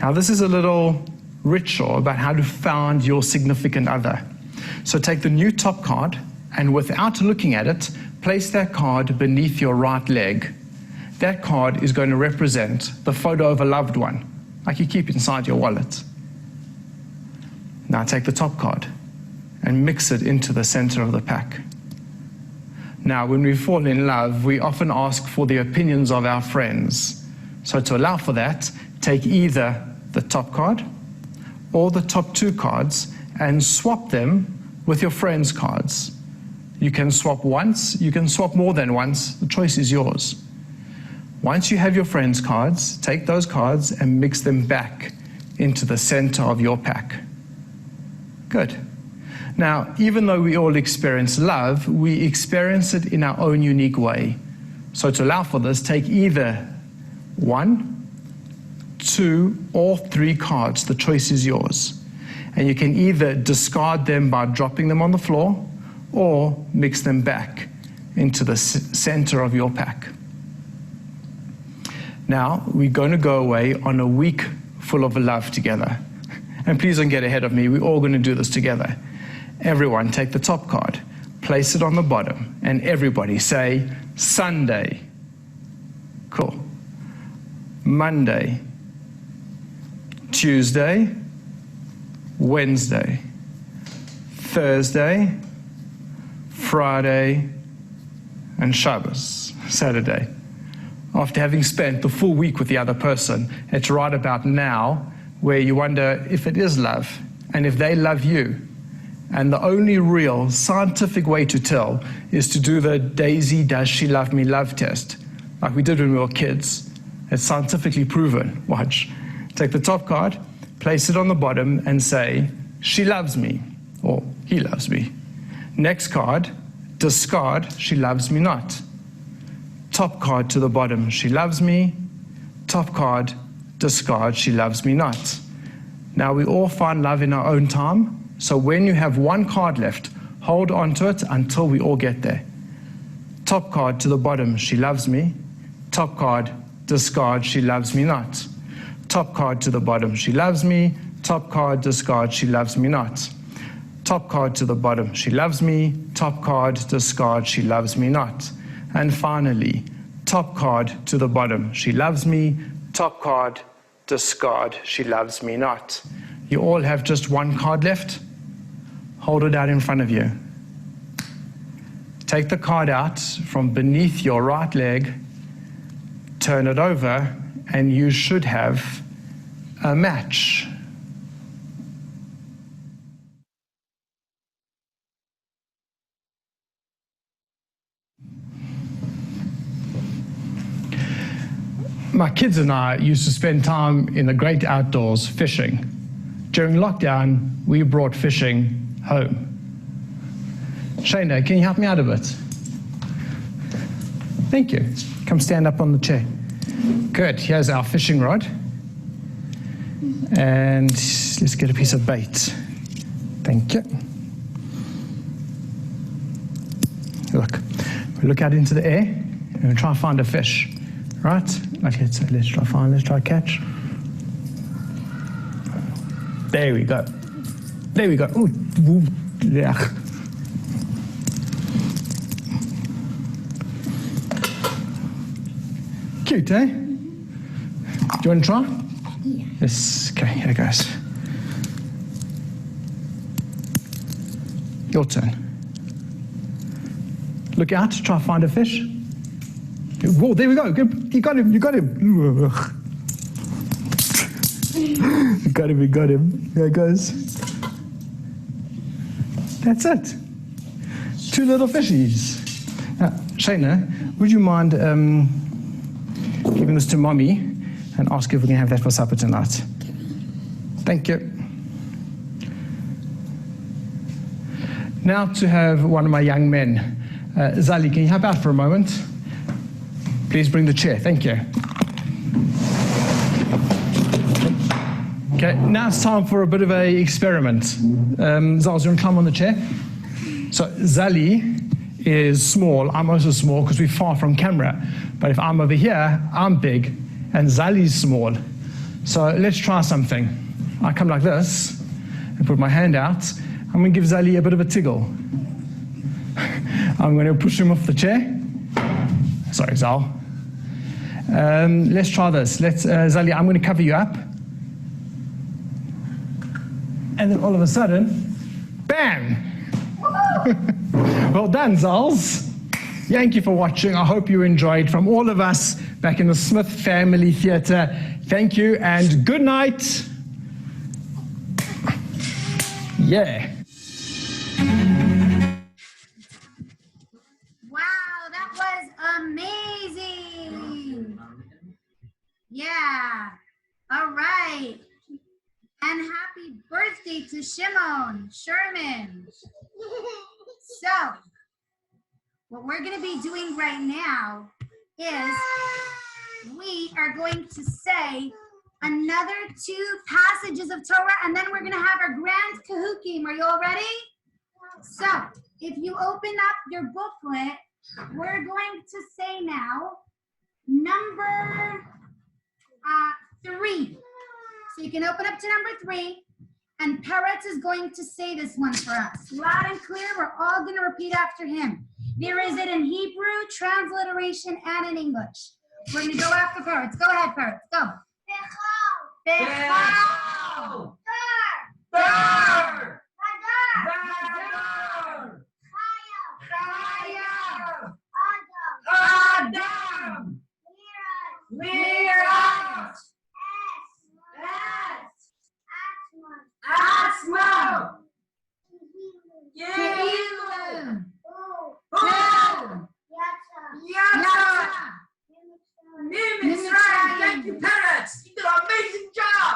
Now, this is a little ritual about how to find your significant other. So take the new top card, and without looking at it, place that card beneath your right leg. That card is going to represent the photo of a loved one, like you keep inside your wallet. Now take the top card and mix it into the center of the pack. Now, when we fall in love, we often ask for the opinions of our friends. So to allow for that, take either the top card or the top 2 cards and swap them with your friends' cards. You can swap once, you can swap more than once, the choice is yours. Once you have your friends' cards, take those cards and mix them back into the center of your pack. Good. Now, even though we all experience love, we experience it in our own unique way. So to allow for this, take either 1, 2, or 3 cards, the choice is yours. And you can either discard them by dropping them on the floor or mix them back into the center of your pack. Now, we're going to go away on a week full of love together. And please don't get ahead of me. We're all going to do this together. Everyone, take the top card. place it on the bottom, and everybody say Sunday. Cool. Monday, Tuesday, Wednesday, Thursday, Friday, and Shabbos, Saturday. After having spent the full week with the other person, it's right about now where you wonder if it is love and if they love you. And the only real scientific way to tell is to do the Daisy Does She Love Me love test, like we did when we were kids. It's scientifically proven. Watch. Take the top card, place it on the bottom, and say, she loves me, or he loves me. Next card, discard, she loves me not. Top card to the bottom, she loves me. Top card, discard, she loves me not. Now we all find love in our own time, so when you have one card left, hold on to it until we all get there. Top card to the bottom, she loves me. Top card, discard, she loves me not. Top card to the bottom, she loves me. Top card, discard, she loves me not. Top card to the bottom, she loves me. Top card, discard, she loves me not. And finally, top card to the bottom, she loves me. Top card, discard, she loves me not. You all have just one card left. Hold it out in front of you. Take the card out from beneath your right leg, turn it over, and you should have a match. My kids and I used to spend time in the great outdoors fishing. During lockdown, we brought fishing home. Shayna, can you help me out a bit? Thank you. Come stand up on the chair. Good. Here's our fishing rod. And let's get a piece of bait. Thank you. Look out into the air and we'll try and find a fish. Right? Okay, so let's try catch. There we go. There we go. Ooh, ooh, yeah. Cute, eh? Do you want to try? Yeah. Yes. Okay, here it goes. Your turn. Look out, try to find a fish. Whoa, there we go. Good. You got him, you got him. You got him, you got him. There it goes. That's it. 2 little fishies. Now, Shayna, would you mind giving this to Mommy and ask if we can have that for supper tonight? Thank you. Now to have one of my young men. Zali, can you help out for a moment? Please bring the chair. Thank you. Okay, now it's time for a bit of an experiment. Zali, you want to climb on the chair? So Zali is small. I'm also small because we're far from camera. But if I'm over here, I'm big, and Zali's small. So let's try something. I come like this and put my hand out. I'm going to give Zali a bit of a tickle. I'm going to push him off the chair. Sorry, Zal. Let's try this. Zali, I'm going to cover you up. And then all of a sudden, bam! Well done, Zals. Thank you for watching. I hope you enjoyed. From all of us back in the Smith Family Theatre, thank you and good night. Yeah. Wow, that was amazing. Yeah. All right. And happy birthday to Shimon Sherman. So, what we're going to be doing right now is we are going to say another 2 passages of Torah, and then we're going to have our grand Kahoot game. Are you all ready? So, if you open up your booklet, we're going to say now number 3. So you can open up to number 3, And Peretz is going to say this one for us. Loud and clear, we're all going to repeat after him. There is it in Hebrew, transliteration, and in English. We're going to go after Peretz. Go ahead, Peretz. Go. Bechal. Dar. Adam. Lirat. Asma. Yehilu. Yatsa. Thank you, Peretz. You did an amazing job.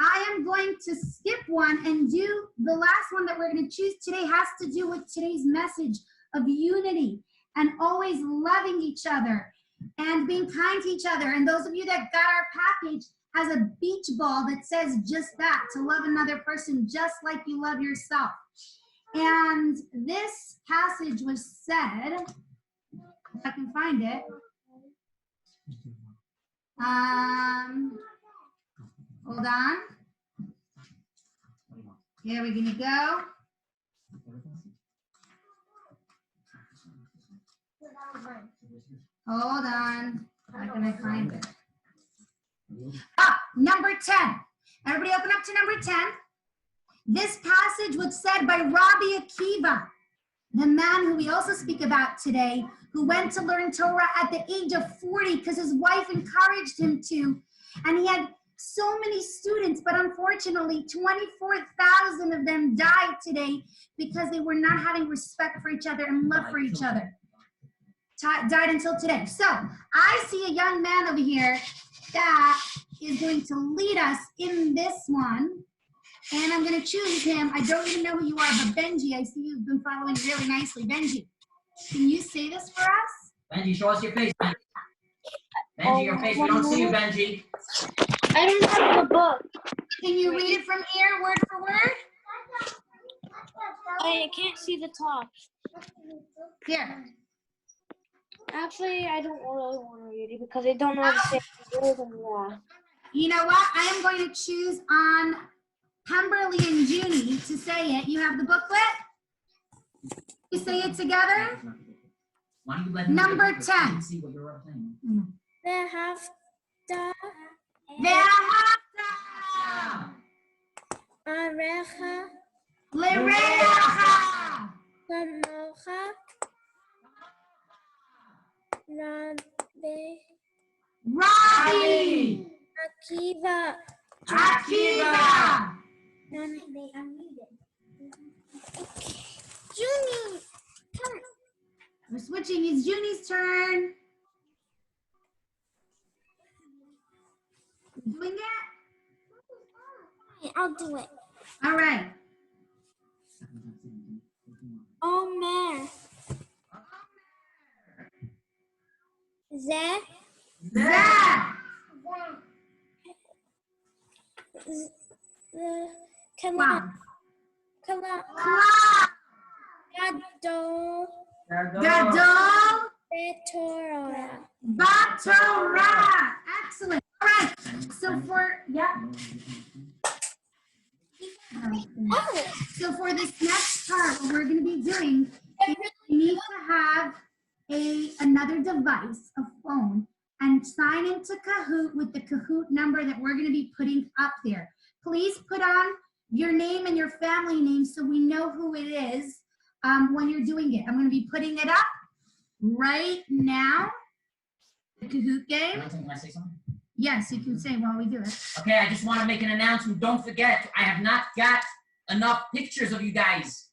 I am going to skip one and do the last one that we're going to choose today. Has to do with today's message of unity and always loving each other and being kind to each other. And those of you that got our package has a beach ball that says just that, to love another person just like you love yourself. And this passage was said, if I can find it. Hold on. Here we're gonna go. Hold on. How can I find it? Number 10. Everybody open up to number 10. This passage was said by Rabbi Akiva, the man who we also speak about today, who went to learn Torah at the age of 40 because his wife encouraged him to. And he had so many students, but unfortunately 24,000 of them died today because they were not having respect for each other and love for each other. Died until today. So I see a young man over here that is going to lead us in this one. And I'm going to choose him. I don't even know who you are, but Benji, I see you've been following really nicely. Benji, can you say this for us? Benji, show us your face. Benji, your face. We don't see you, Benji. I don't have the book. Can you read it from here, word for word? I can't see the top. Here. Actually, I don't really want to read it because I don't know how to say the word in that. You know what? I am going to choose on Pemberley and Junie to say it. You have the booklet? You say it together? Number 10. Ve'ahavta arecha L'reacha kamocha Rabbi Akiva. Junie, come. We're switching. It's Junie's turn. Doing it? I'll do it. All right. Omer. Ze. Kala. Gadol. Torah. Excellent. All right. So for this next part, what we're going to be doing is we need to have another device, a phone, and sign into Kahoot with the Kahoot number that we're going to be putting up there. Please put on your name and your family name so we know who it is when you're doing it. I'm going to be putting it up right now. The Kahoot game. Can I say something? Yes, you can say while we do it. Okay, I just want to make an announcement. Don't forget, I have not got enough pictures of you guys.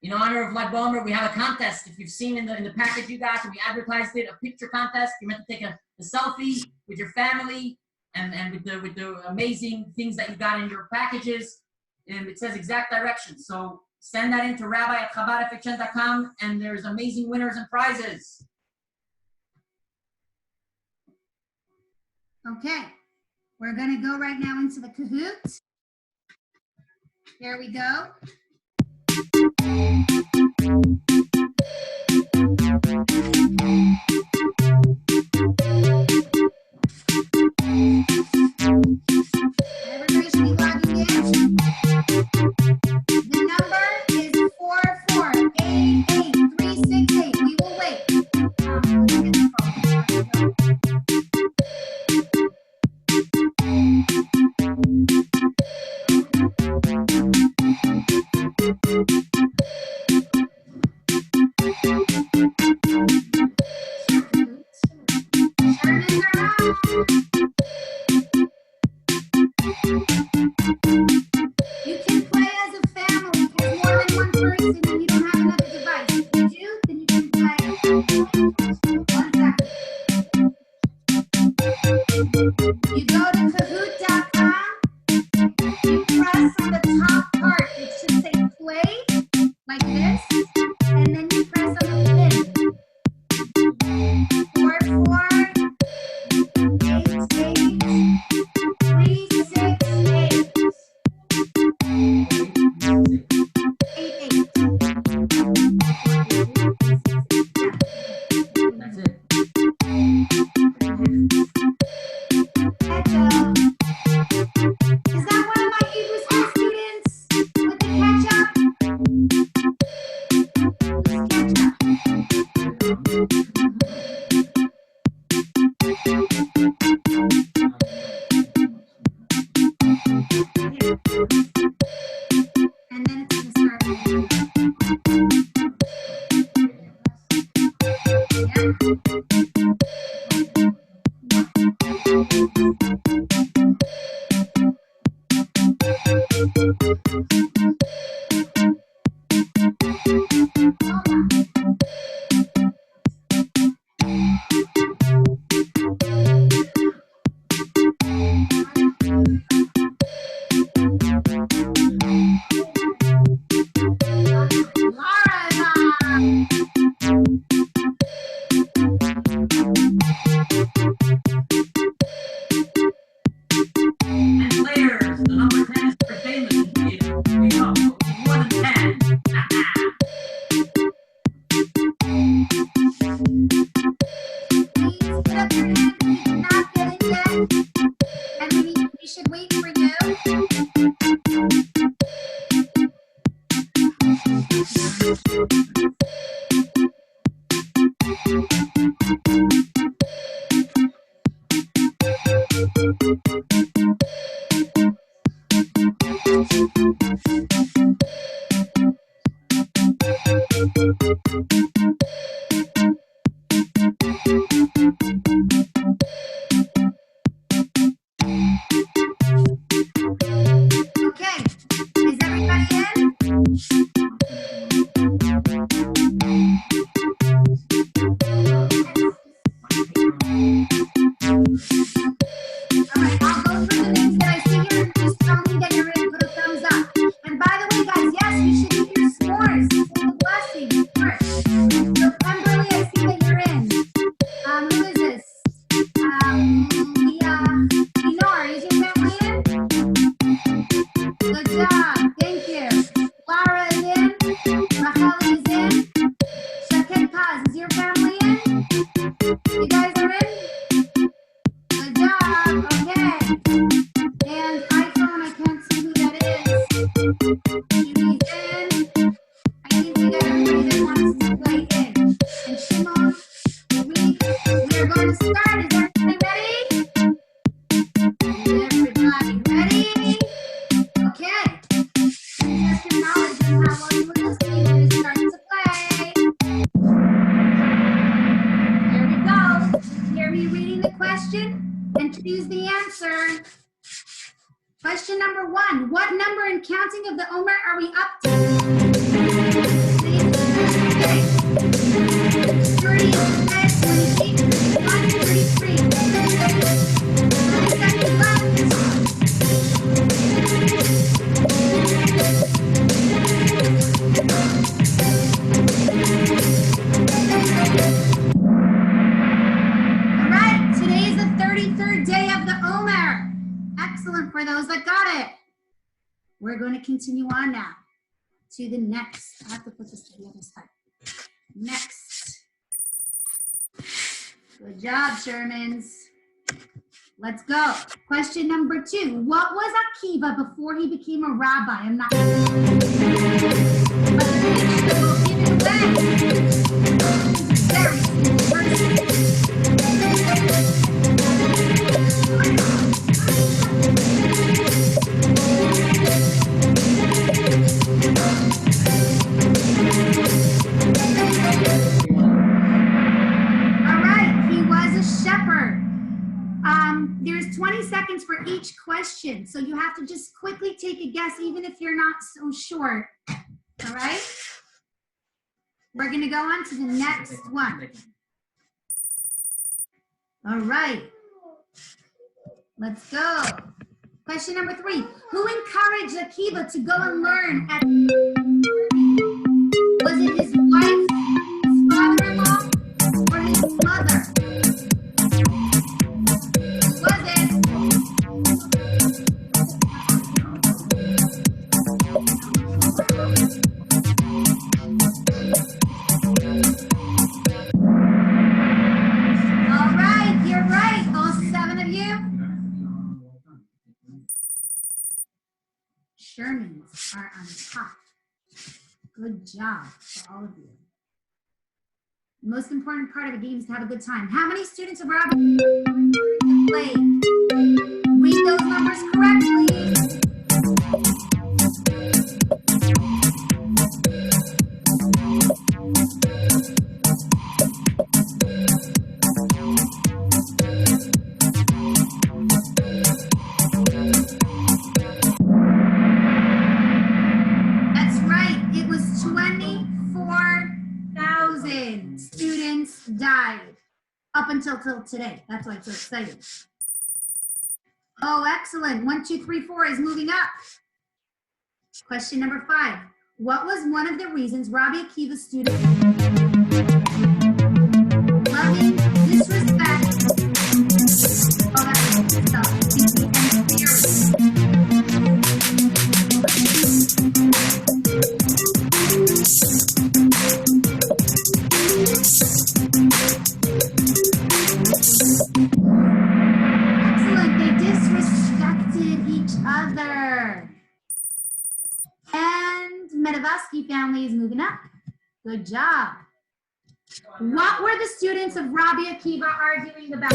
In honor of Lag BaOmer, we have a contest. If you've seen in the package you got, we advertised it, a picture contest. You're meant to take a selfie with your family and with the amazing things that you got in your packages. And it says exact directions. So send that in to Rabbi at Chabad of FHN.com, and there's amazing winners and prizes. Okay, we're going to go right now into the Kahoot. Here we go. Everybody should be logging in. You can play as a family. If there's more than one person and you don't have another device. If you do, then you can play. 1 second. You go to Kahoot.com. You press on the top part. It should say play, like this. And then you press on the pin. 4, 4, 8, 8, 3, 6, 8. 8, 8. That's it. Ketchup. Is that one of my Hebrew school students with the ketchup? And then it's going to start again. And players, the number 10 is for famous. More than 10. Please put up your hand if you did not get it yet. And we should wait for you. Okay, is everybody in? All right, I'll go through the names that I see here. Just tell me that you're in. Put a thumbs up. And by the way, guys, yes, you should eat your s'mores for the blessing first. So Kimberly, I see that you're in. Who is this? Lenore, is your family in? Good job. Thank you. Lara is in. Rachel is in. Shaken Paz, is your family in? You guys are in? Good job. Okay. And iPhone, I can't see who that is. Judy's in. I think we got everybody that wants to play in. And Shimon, we are going to start. Is everybody ready? Everybody ready? Okay. Test your knowledge and how well you were listening when we start to play. Here we go. Hear me reading the question and choose the answer. Question number 1. What number in counting of the Omer are we up to? 36, 28, 133. 30 seconds left. All right, today is the 33rd day of the Omer. Excellent for those that got it. We're going to continue on now to the next. I have to put this to the other side. Next. Good job, Shermans. Let's go. Question number 2. What was Akiva before he became a rabbi? I'm not. But the picture will give it away. Very simple person. question. So you have to just quickly take a guess, even if you're not so sure. All right? We're going to go on to the next one. All right. Let's go. Question number 3. Who encouraged Akiva to go and learn at... Was it his wife, his father-in-law, or his mother? Who was it? All right, you're right. All 7 of you. Shermans are on top. Good job for all of you. The most important part of a game is to have a good time. How many students have Rabbi played? Read those numbers correctly. That's right. It was 24,000 students died up until today. That's why it's so exciting. Oh, excellent. 1, 2, 3, 4 is moving up. Question number 5. What was one of the reasons Rabbi Akiva's students loving, disrespect, all that stuff, Excellent. They disrespected each other. And Medavsky family is moving up. Good job. What were the students of Rabbi Akiva arguing about?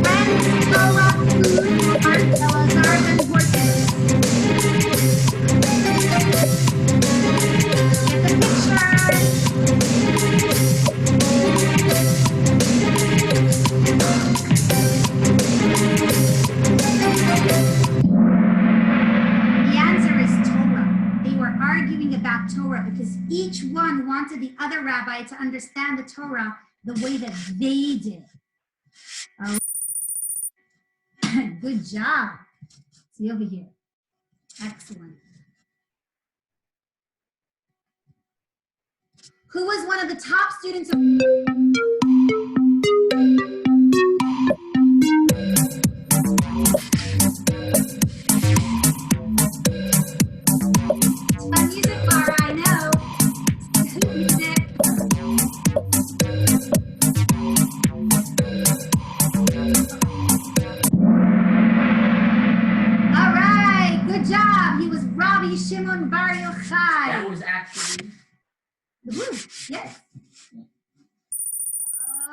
Friends, Torah, food, art, Elazar, and horses. Get the picture. The answer is Torah. They were arguing about Torah because each one wanted the other rabbi to understand the Torah the way that they did. Good job. See over here. Excellent. Who was one of the top students of... Fun music bar, I know. Music. All right, good job. He was Rabbi Shimon Bar Yochai. That was actually... The blue, yes.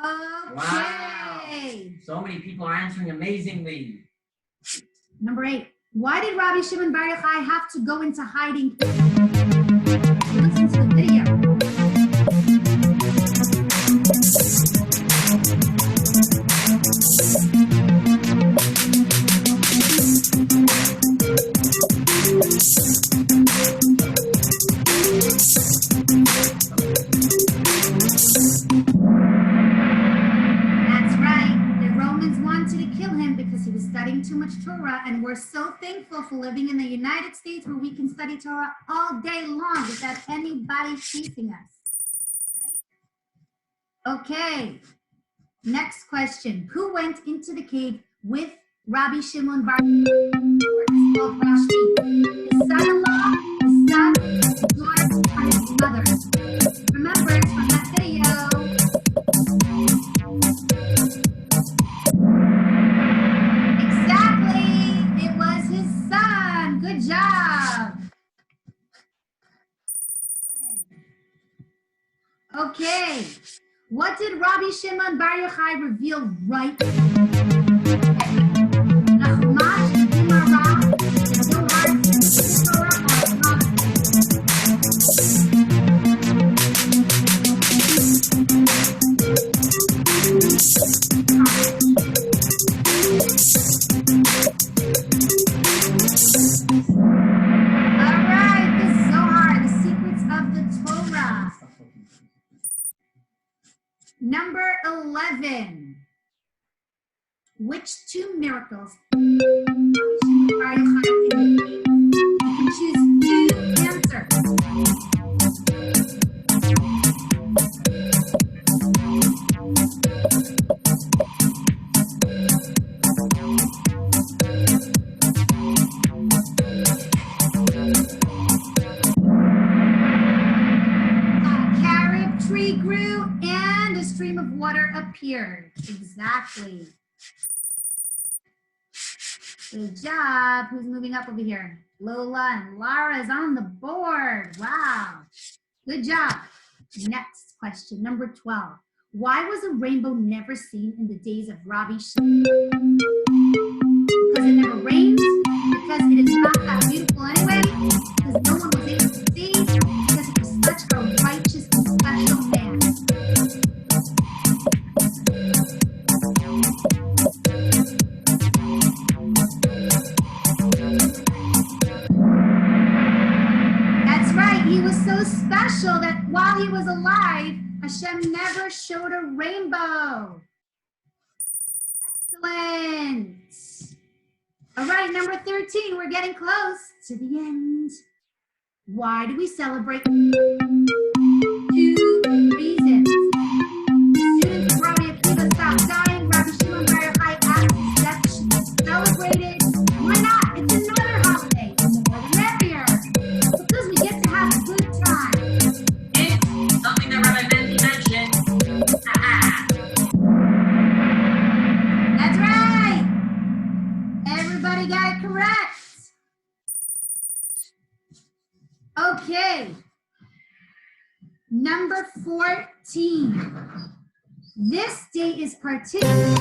Okay. Wow. So many people are answering amazingly. Number 8. Why did Rabbi Shimon Bar Yochai have to go into hiding? Listen to the video. That's right. The Romans wanted to kill him because he was studying too much Torah, and we're so thankful for living in the United States where we can study Torah all day long without anybody chasing us. Right? Okay. Next question. Who went into the cave with Rabbi Shimon Bar called Rashbi? His son-in-law, his son, his daughter, or his mother? Remember, it's from that video. Exactly. It was his son. Good job. Okay. What did Rabbi Shimon Bar Yochai reveal right? Nachumash, Gemara, Zohar, Torah, or Number 11. Which two miracles? You can choose two answers. Grew and a stream of water appeared. Exactly. Good job. Who's moving up over here? Lola and Lara is on the board. Wow. Good job. Next question, number 12. Why was a rainbow never seen in the days of Rabbi? Because it never rained, because it is not that beautiful anyway, because no one was able to see, because it was such a righteous and special man. That's right, he was so special that while he was alive, Hashem never showed a rainbow. Excellent. All right, number 13, we're getting close to the end. Why do we celebrate? 2 reasons. The students of Rabbi Akiva stopped dying. Rabbi Shimon Bar Yochai asked his death should be celebrated. Why not? It's another holiday. The more the merrier. Because we get to have a good time. It's something that Rabbi Mendy mentioned. That's right. Everybody got it correct. Okay. Number 14. This day is particularly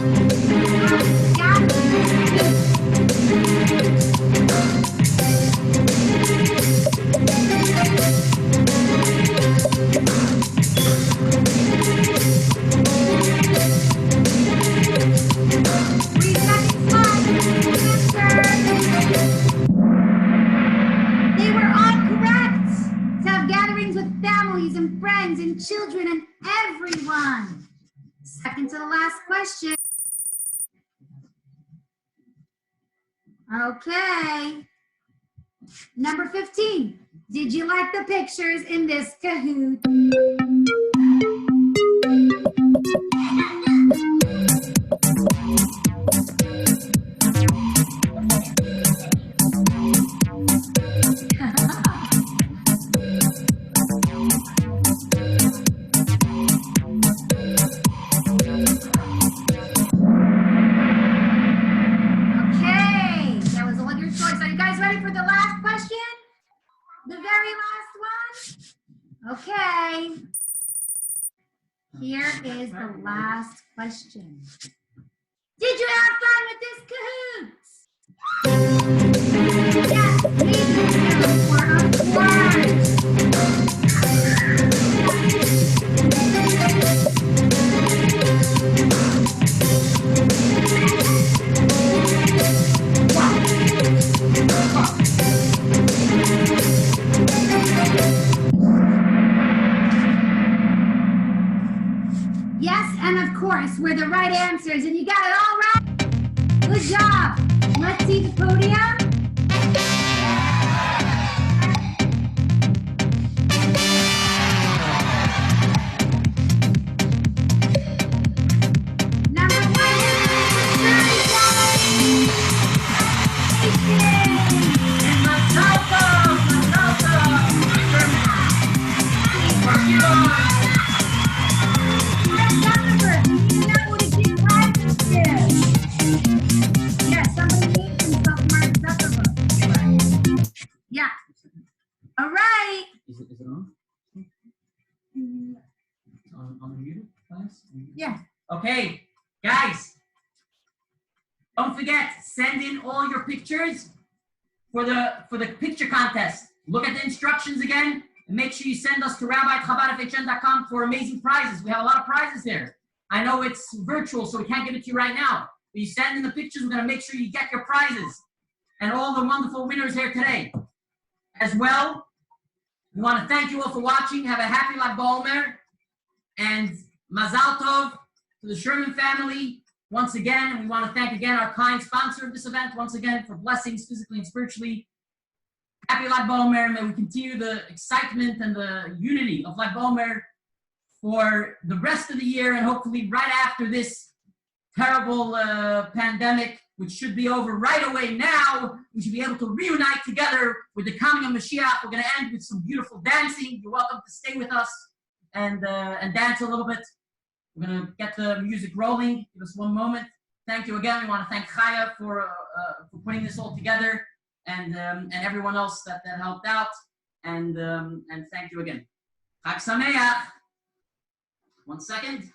They were all correct. To have gatherings with families and friends and children and everyone. Second to the last question. Okay. Number 15. Did you like the pictures in this Kahoot? Okay. Here is the last question. Did you have fun with this Kahoot? Yes, maybe or of course. Yes, and of course, were the right answers, and you got it all right. Good job. Let's see the podium. Number 1. Yeah. All right. Is it on? On the music, class? Yeah. Okay, guys. Don't forget, send in all your pictures for the picture contest. Look at the instructions again, and make sure you send us to Rabbi@ChabadofFHN.com for amazing prizes. We have a lot of prizes there. I know it's virtual, so we can't give it to you right now. But you send in the pictures, we're going to make sure you get your prizes. And all the wonderful winners here today. As well, we want to thank you all for watching. Have a happy Lag BaOmer. And Mazal Tov to the Sherman family once again. And we want to thank again our kind sponsor of this event once again for blessings physically and spiritually. Happy Lag BaOmer. May we continue the excitement and the unity of Lag BaOmer for the rest of the year and hopefully right after this terrible pandemic, which should be over right away now. We should be able to reunite together with the coming of Mashiach. We're going to end with some beautiful dancing. You're welcome to stay with us and dance a little bit. We're going to get the music rolling. Give us one moment. Thank you again. We want to thank Chaya for putting this all together and everyone else that helped out. And thank you again. Chag Sameach. 1 second.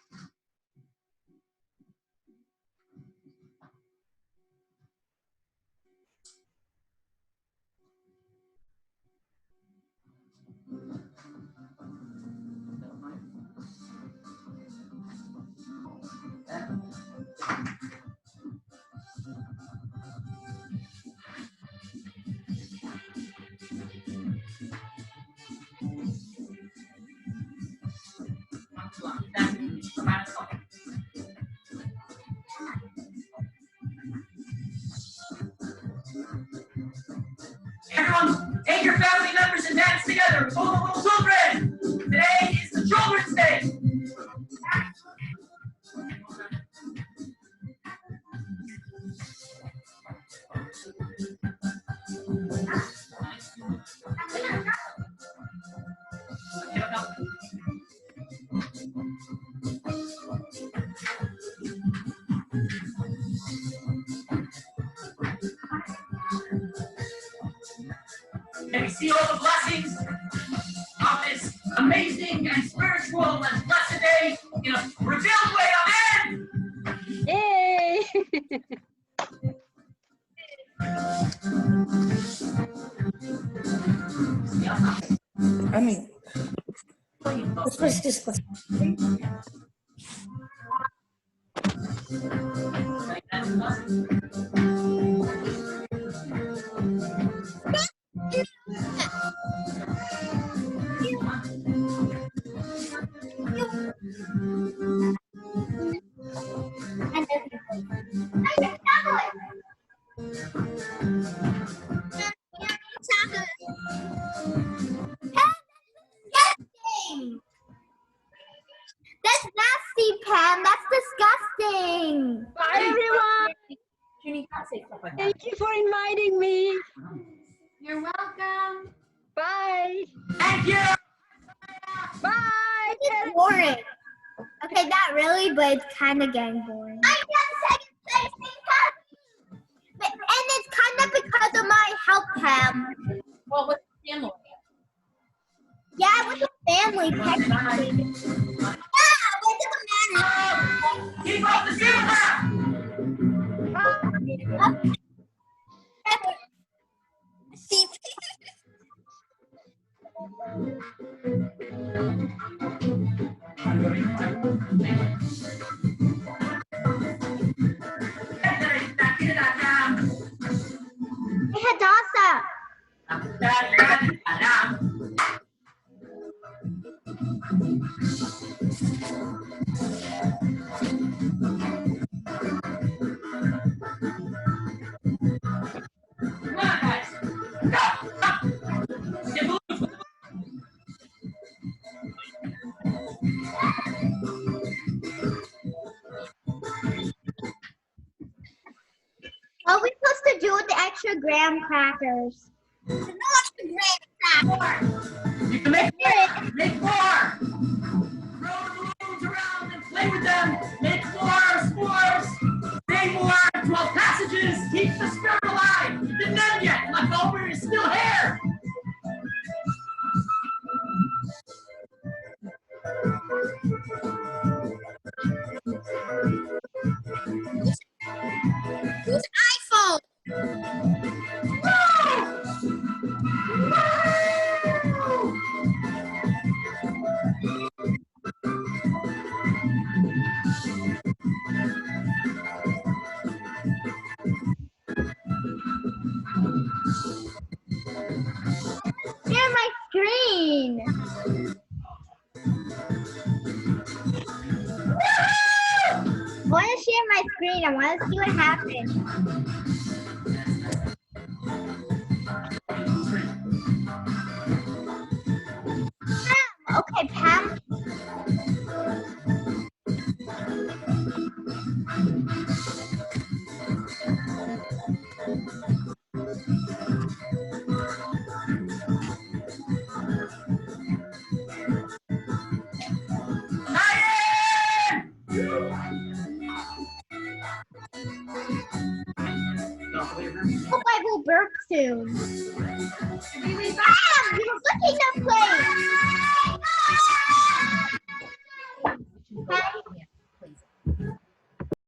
Everyone, take your family members and dance together. Oh, children! Today is the Children's Day. May we see all the blessings of this amazing and spiritual and blessed day in a revealed way. Amen. Yay! I mean, this was just That's nasty, Pam. That's disgusting. Bye, everyone. Junie can't say stuff like that. Thank you for inviting me. You're welcome. Bye. Thank you. Bye. It's boring. Okay, not really, but it's kind of getting boring. I got second place because, and it's kind of because of my help, Pam. Well, with family. Yeah, with the family, technically. Yeah, but it doesn't matter. Keep up the super. See. Hey, Hadassah. Come on, guys. Get moving. What are we supposed to do with the extra graham crackers? No extra graham crackers. You can make more. Make more. Throw the balloons around and play with them. Make more s'mores. Say more 12 passages. Keep the spirit alive. It didn't end yet. Lag BaOmer is still here. Whose iPhone? Share my screen. share my screen. I want to see what happens. Okay, Pam. Hope I will burp soon. Pam, you're looking the place.